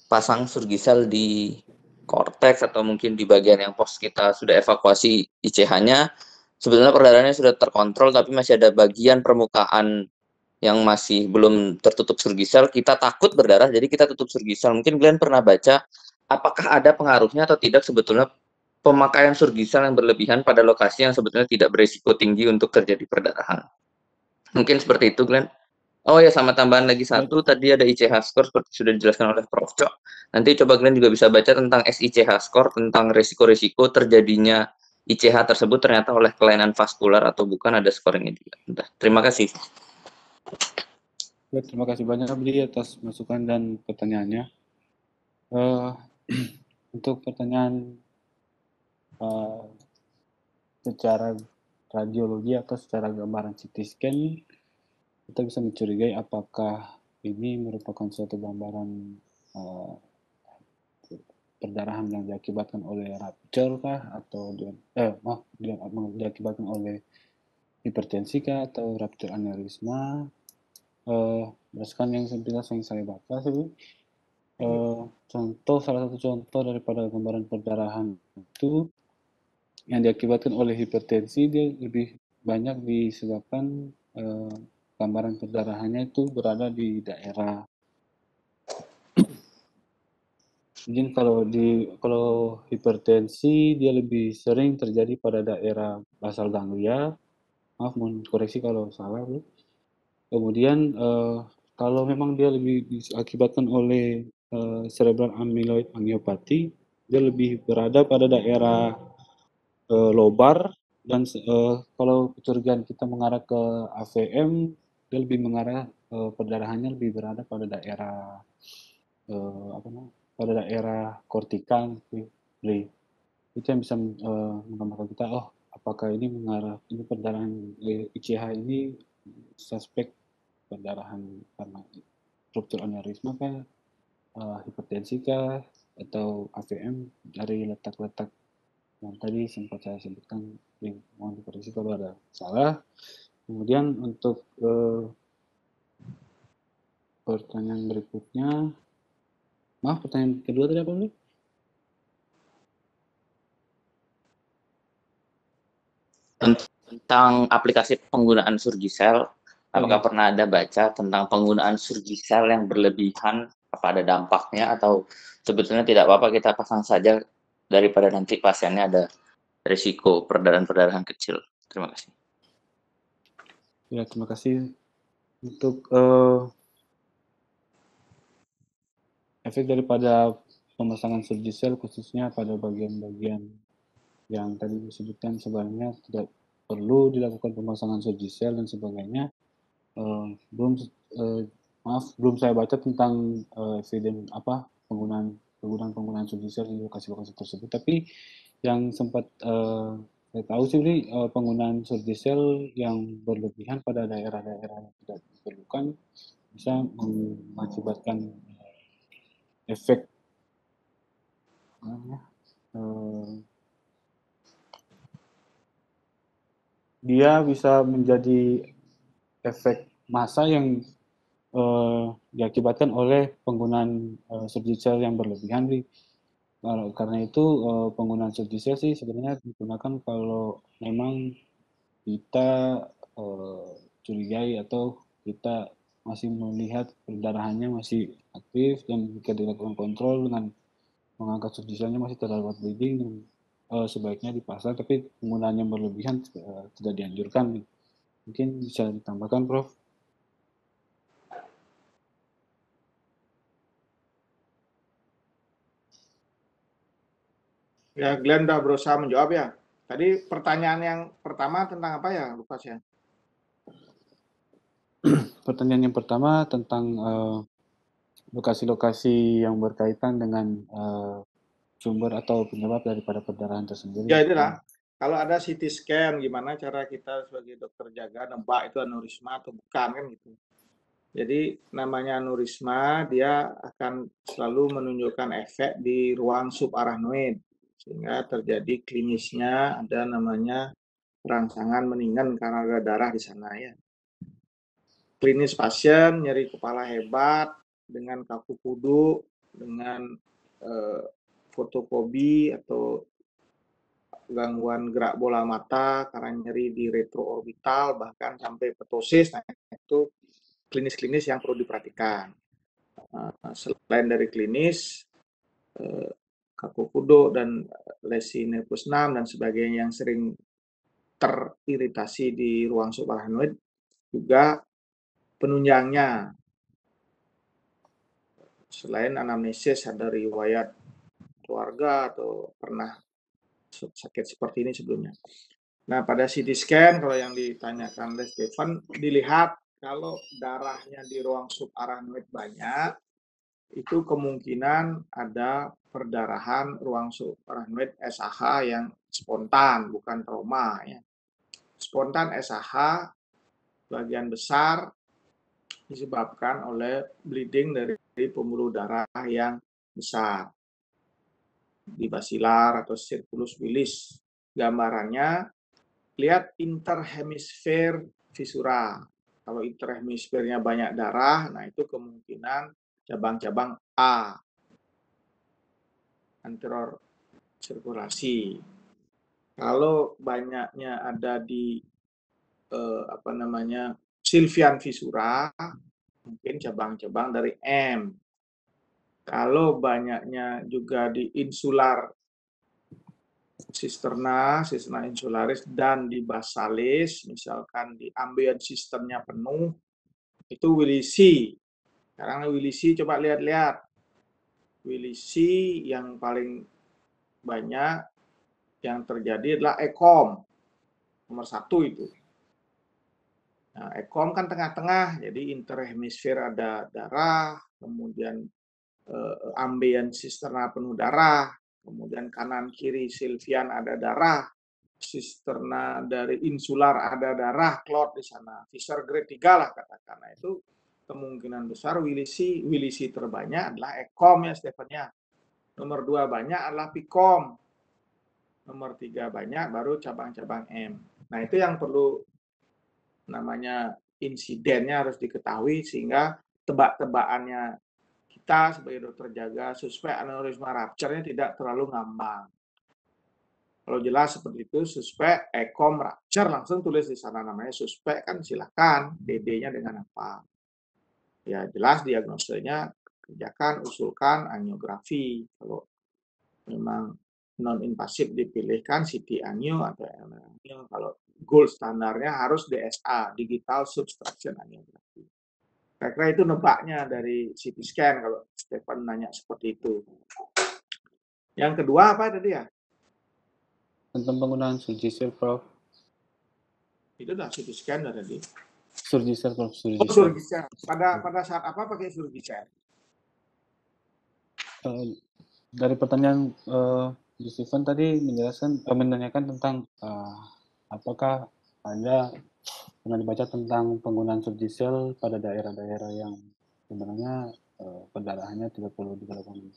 pasang surgisel di korteks atau mungkin di bagian yang pos kita sudah evakuasi ICH-nya. Sebetulnya perdarahannya sudah terkontrol, tapi masih ada bagian permukaan yang masih belum tertutup surgisel, kita takut berdarah, jadi kita tutup surgisel. Mungkin kalian pernah baca, apakah ada pengaruhnya atau tidak sebetulnya pemakaian surgisel yang berlebihan pada lokasi yang sebetulnya tidak berisiko tinggi untuk terjadi perdarahan. Mungkin seperti itu, Glenn. Oh ya, sama tambahan lagi satu, tadi ada ICH score seperti sudah dijelaskan oleh Prof. Cok. Nanti coba Glenn juga bisa baca tentang SICH score, tentang risiko-risiko terjadinya ICH tersebut ternyata oleh kelainan vaskular atau bukan, ada scoringnya juga. Terima kasih. Ya, terima kasih banyak Bli atas masukan dan pertanyaannya. Untuk pertanyaan secara radiologi atau secara gambaran CT scan, kita bisa mencurigai apakah ini merupakan suatu gambaran perdarahan yang diakibatkan oleh rupture kah, atau diakibatkan oleh hipertensi kah, atau rupture aneurisma. Berdasarkan yang saya baca sih, salah satu contoh daripada gambaran perdarahan itu yang diakibatkan oleh hipertensi, dia lebih banyak disebabkan gambaran perdarahannya itu berada di daerah. Mungkin kalau hipertensi dia lebih sering terjadi pada daerah basal ganglia. Maaf, mohon koreksi kalau salah, Bu. Kemudian kalau memang dia lebih diakibatkan oleh cerebral amyloid angiopathy, dia lebih berada pada daerah lobar, dan kalau kecurigaan kita mengarah ke AVM, dia lebih mengarah perdarahannya lebih berada pada daerah pada daerah kortika. Itu yang bisa menggambarkan kita, oh apakah ini mengarah, ini perdarahan ICH ini suspek perdarahan karena struktur aneurisma kah, hipertensi kah, atau AVM dari letak-letak yang tadi sempat saya sebutkan. Mohon dikoreksi kalau ada salah. Kemudian untuk pertanyaan berikutnya, maaf, pertanyaan kedua tadi apa nih? Tentang aplikasi penggunaan surgisel, apakah pernah ada baca tentang penggunaan surgisel yang berlebihan, apa ada dampaknya, atau sebetulnya tidak apa-apa kita pasang saja daripada nanti pasiennya ada risiko perdarahan kecil. Terima kasih. Ya, terima kasih. Untuk efek daripada pemasangan surgisel khususnya pada bagian-bagian yang tadi disebutkan sebenarnya tidak perlu dilakukan pemasangan surgisel dan sebagainya. Belum saya baca tentang eviden penggunaan surgisel di lokasi-lokasi tersebut. Tapi yang sempat saya tahu sih, penggunaan surgisel yang berlebihan pada daerah-daerah yang tidak diperlukan bisa mengakibatkan efek dia bisa menjadi efek massa yang diakibatkan oleh penggunaan surgisel yang berlebihan. Karena itu penggunaan surgisel sih sebenarnya digunakan kalau memang kita curigai atau kita masih melihat perdarahannya masih aktif, dan jika dilakukan kontrol dengan mengangkat surgiselnya masih terdapat bleeding, sebaiknya dipasang, tapi penggunaan yang berlebihan tidak dianjurkan. Mungkin bisa ditambahkan, Prof. Ya, Glenn udah berusaha menjawab ya. Tadi pertanyaan yang pertama tentang apa ya, lupa saya? Pertanyaan yang pertama tentang lokasi-lokasi yang berkaitan dengan sumber atau penyebab daripada perdarahan tersendiri. Ya, itulah. Kalau ada CT scan, gimana cara kita sebagai dokter jaga nebak itu aneurisma atau bukan, kan gitu. Jadi namanya aneurisma, dia akan selalu menunjukkan efek di ruang subarachnoid, sehingga terjadi klinisnya ada namanya rangsangan meningan karena ada darah di sana ya. Klinis pasien nyeri kepala hebat dengan kaku kudu, dengan fotofobi atau gangguan gerak bola mata karena nyeri di retroorbital, bahkan sampai ptosis. Nah, itu klinis-klinis yang perlu diperhatikan. Selain dari klinis, kaku kudu dan lesi nervus 6 dan sebagainya yang sering teriritasi di ruang subarachnoid, juga penunjangnya. Selain anamnesis, ada riwayat keluarga atau pernah sakit seperti ini sebelumnya. Nah, pada CT scan, kalau yang ditanyakan oleh Stefan, dilihat kalau darahnya di ruang subarachnoid banyak, itu kemungkinan ada perdarahan ruang subarachnoid SAH yang spontan, bukan trauma. Ya. Spontan SAH bagian besar disebabkan oleh bleeding dari pembuluh darah yang besar di basilar atau circulus willis. Gambarannya, lihat interhemisfer visura. Kalau interhemisfernya banyak darah, nah itu kemungkinan cabang-cabang A, anterior sirkulasi. Kalau banyaknya ada di Sylvian visura, mungkin cabang-cabang dari M. Kalau banyaknya juga di insular cisterna insularis, dan di basalis, misalkan di ambient sistemnya penuh, itu Willisi. Sekarang Willisi coba lihat-lihat. Willisi yang paling banyak yang terjadi adalah ECOM, nomor 1 itu. Nah, ECOM kan tengah-tengah, jadi interhemisfer ada darah, kemudian ambient cisterna penuh darah, kemudian kanan kiri Sylvian ada darah, cisterna dari insular ada darah, clot di sana, Fisher grade 3 lah katakan. Nah, itu kemungkinan besar Willisi terbanyak adalah ECOM ya Stefan ya. Nomor 2 banyak adalah PICOM. Nomor 3 banyak baru cabang-cabang M. Nah, itu yang perlu namanya insidennya harus diketahui, sehingga tebak-tebakannya kita sebagai dokter jaga suspek aneurisma rupture-nya tidak terlalu ngambang. Kalau jelas seperti itu, suspek ECOM rupture, langsung tulis di sana namanya suspek, kan silakan DD-nya dengan apa. Ya jelas diagnosanya kerjakan, usulkan angiografi. Kalau memang non-invasif dipilihkan CT angio atau angio. Kalau gold standarnya harus DSA, digital subtraction angiografi. Kira-kira itu nebaknya dari CT scan kalau Stefan nanya seperti itu. Yang kedua apa tadi ya? Tentang penggunaan Surgisil, Prof. Itu dah CT scan tadi. Surgisil, Prof. Oh, Surgisil. Pada saat apa pakai Surgisil? Dari pertanyaan Stefan tadi menanyakan tentang apakah ada pernah dibaca tentang penggunaan Surgisil pada daerah-daerah yang sebenarnya perdarahannya tidak perlu dilakukan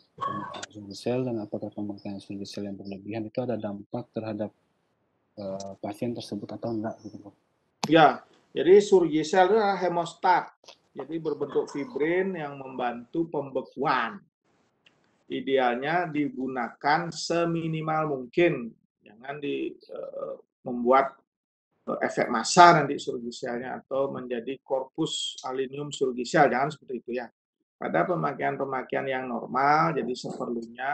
Surgisil, dan apakah pemakaian Surgisil yang berlebihan itu ada dampak terhadap pasien tersebut atau enggak gitu. Ya, jadi Surgisil itu adalah hemostat. Jadi berbentuk fibrin yang membantu pembekuan. Idealnya digunakan seminimal mungkin. Jangan membuat efek massa nanti Surgisilnya atau menjadi korpus alinium Surgisil. Jangan seperti itu ya. Pada pemakaian-pemakaian yang normal, jadi seperlunya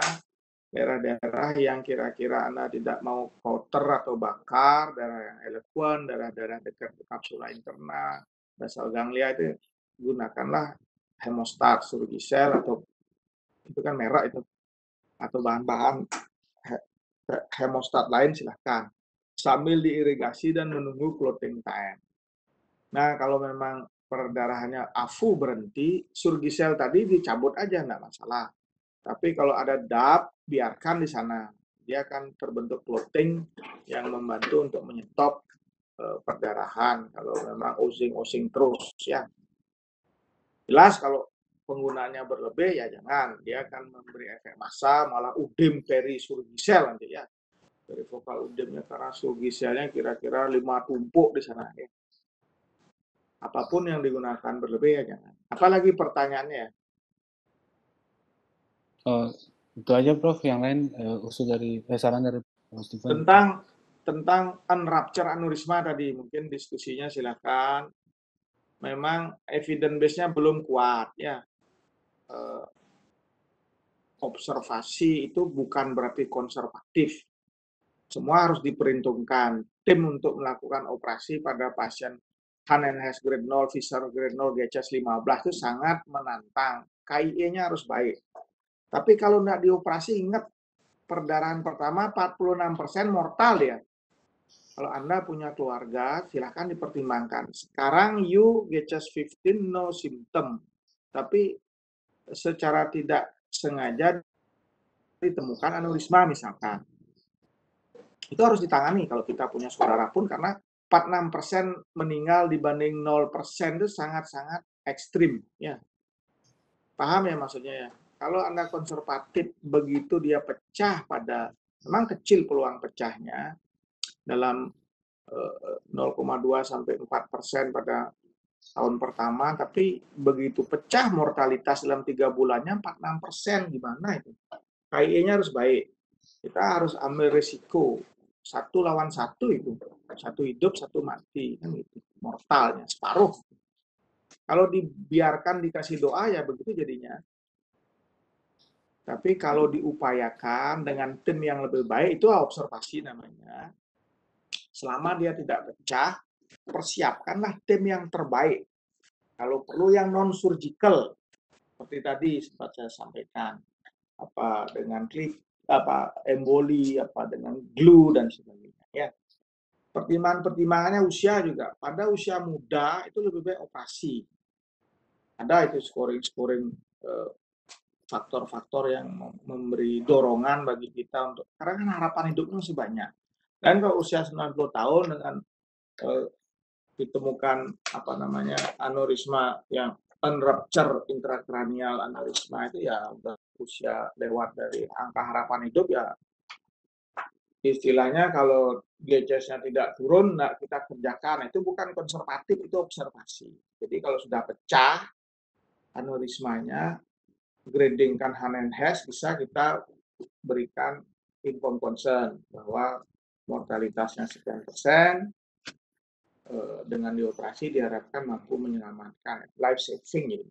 daerah-daerah yang kira-kira Anda tidak mau coater atau bakar, daerah yang eloquent, daerah-daerah dekat kapsula interna, basal ganglia, itu gunakanlah hemostat Surgisil, atau itu kan merek itu, atau bahan-bahan hemostat lain silahkan, sambil diirigasi dan menunggu clotting time. Nah, kalau memang perdarahannya AFU berhenti, Surgisil tadi dicabut aja, enggak masalah. Tapi kalau ada DAP, biarkan di sana. Dia akan terbentuk clotting yang membantu untuk menyetop perdarahan kalau memang osing-osing terus ya. Jelas kalau penggunaannya berlebih ya jangan, dia akan memberi efek massa, malah udem perisurgisel nanti ya. Dari vokal udemnya karena surgiselnya kira-kira 5 tumpuk di sana ya. Apapun yang digunakan berlebih ya jangan. Apalagi pertanyaannya? Itu aja Prof, yang lain usul dari saran dari Prof Steven. Tentang unrupture aneurisma tadi, mungkin diskusinya silakan. Memang evidence base-nya belum kuat ya. Observasi itu bukan berarti konservatif. Semua harus diperhitungkan. Tim untuk melakukan operasi pada pasien Hanenhes grade 0, Fischer grade 0, GCS 15 itu sangat menantang. KIE-nya harus baik. Tapi kalau nggak dioperasi, ingat perdarahan pertama 46% mortal ya. Kalau Anda punya keluarga, silakan dipertimbangkan. Sekarang you GCS 15 no symptom. Tapi secara tidak sengaja ditemukan aneurisma misalkan. Itu harus ditangani kalau kita punya saudara pun, karena 46% meninggal dibanding 0% itu sangat-sangat ekstrim ya. Paham ya maksudnya ya? Kalau Anda konservatif begitu dia pecah pada, memang kecil peluang pecahnya dalam 0,2 sampai 4% pada tahun pertama, tapi begitu pecah mortalitas dalam 3 bulannya 46%, gimana itu? KIE-nya harus baik. Kita harus ambil risiko 1 lawan 1 itu, 1 hidup 1 mati kan itu, mortalnya separuh. Kalau dibiarkan dikasih doa ya begitu jadinya. Tapi kalau diupayakan dengan tim yang lebih baik, itu observasi namanya. Selama dia tidak pecah, persiapkanlah tim yang terbaik. Kalau perlu yang non-surgical, seperti tadi sempat saya sampaikan, apa dengan klip, apa emboli, apa dengan glue dan sebagainya. Ya, pertimbangannya usia juga. Pada usia muda itu lebih baik operasi. Ada itu scoring faktor-faktor yang memberi dorongan bagi kita untuk, karena kan harapan hidupnya masih banyak. Dan kalau usia 90 tahun dengan ditemukan apa namanya aneurisma yang unrupture intrakranial aneurisma, itu ya udah usia lewat dari angka harapan hidup ya. Istilahnya kalau GCS-nya tidak turun, nah kita kerjakan. Itu bukan konservatif, itu observasi. Jadi kalau sudah pecah aneurismanya, gradingkan Hanenhes, bisa kita berikan inform concern bahwa mortalitasnya sekian persen, dengan dioperasi diharapkan mampu menyelamatkan, life saving gitu.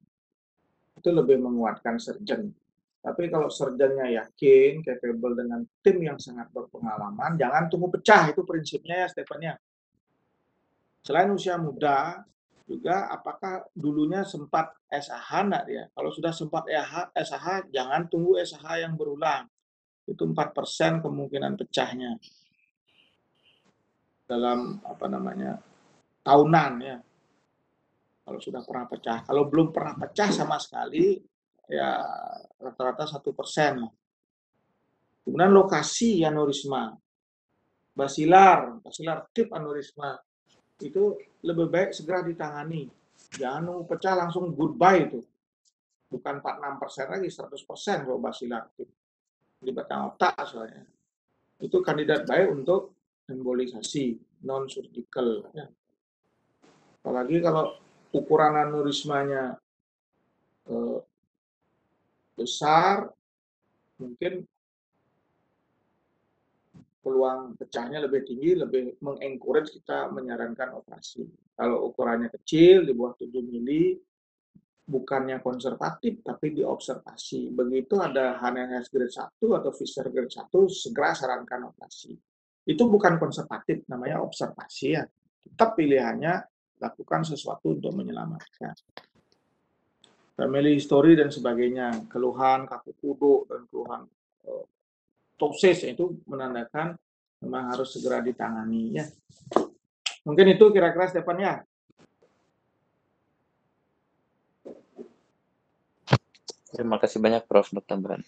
Itu lebih menguatkan surgeon. Tapi kalau surgeonnya yakin, capable dengan tim yang sangat berpengalaman, jangan tunggu pecah, itu prinsipnya ya Stephen ya. Selain usia muda, juga apakah dulunya sempat SAH enggak dia? Kalau sudah sempat SAH, jangan tunggu SAH yang berulang. Itu 4% kemungkinan pecahnya dalam apa namanya tahunan ya. Kalau sudah pernah pecah, kalau belum pernah pecah sama sekali ya rata-rata 1%. Kemudian lokasi aneurisma, basilar tip aneurisma itu lebih baik segera ditangani. Jangan nunggu pecah langsung goodbye itu. Bukan 46% lagi, 100% kalau basilar tip di batang otak soalnya. Itu kandidat baik untuk embolisasi non surgical ya. Apalagi kalau ukuran aneurismanya besar, mungkin peluang pecahnya lebih tinggi, lebih mengencourage kita menyarankan operasi. Kalau ukurannya kecil, di bawah 7 mili, bukannya konservatif, tapi diobservasi. Begitu ada Hanenhes grade 1 atau Fischer grade 1, segera sarankan operasi. Itu bukan konservatif, namanya observasi ya. Tetap pilihannya, lakukan sesuatu untuk menyelamatkan. Family history dan sebagainya, keluhan kaku kuduk dan keluhan tosis itu menandakan memang harus segera ditangani ya. Mungkin itu kira-kira Stephen ya. Terima kasih banyak Prof. Dr. Bran.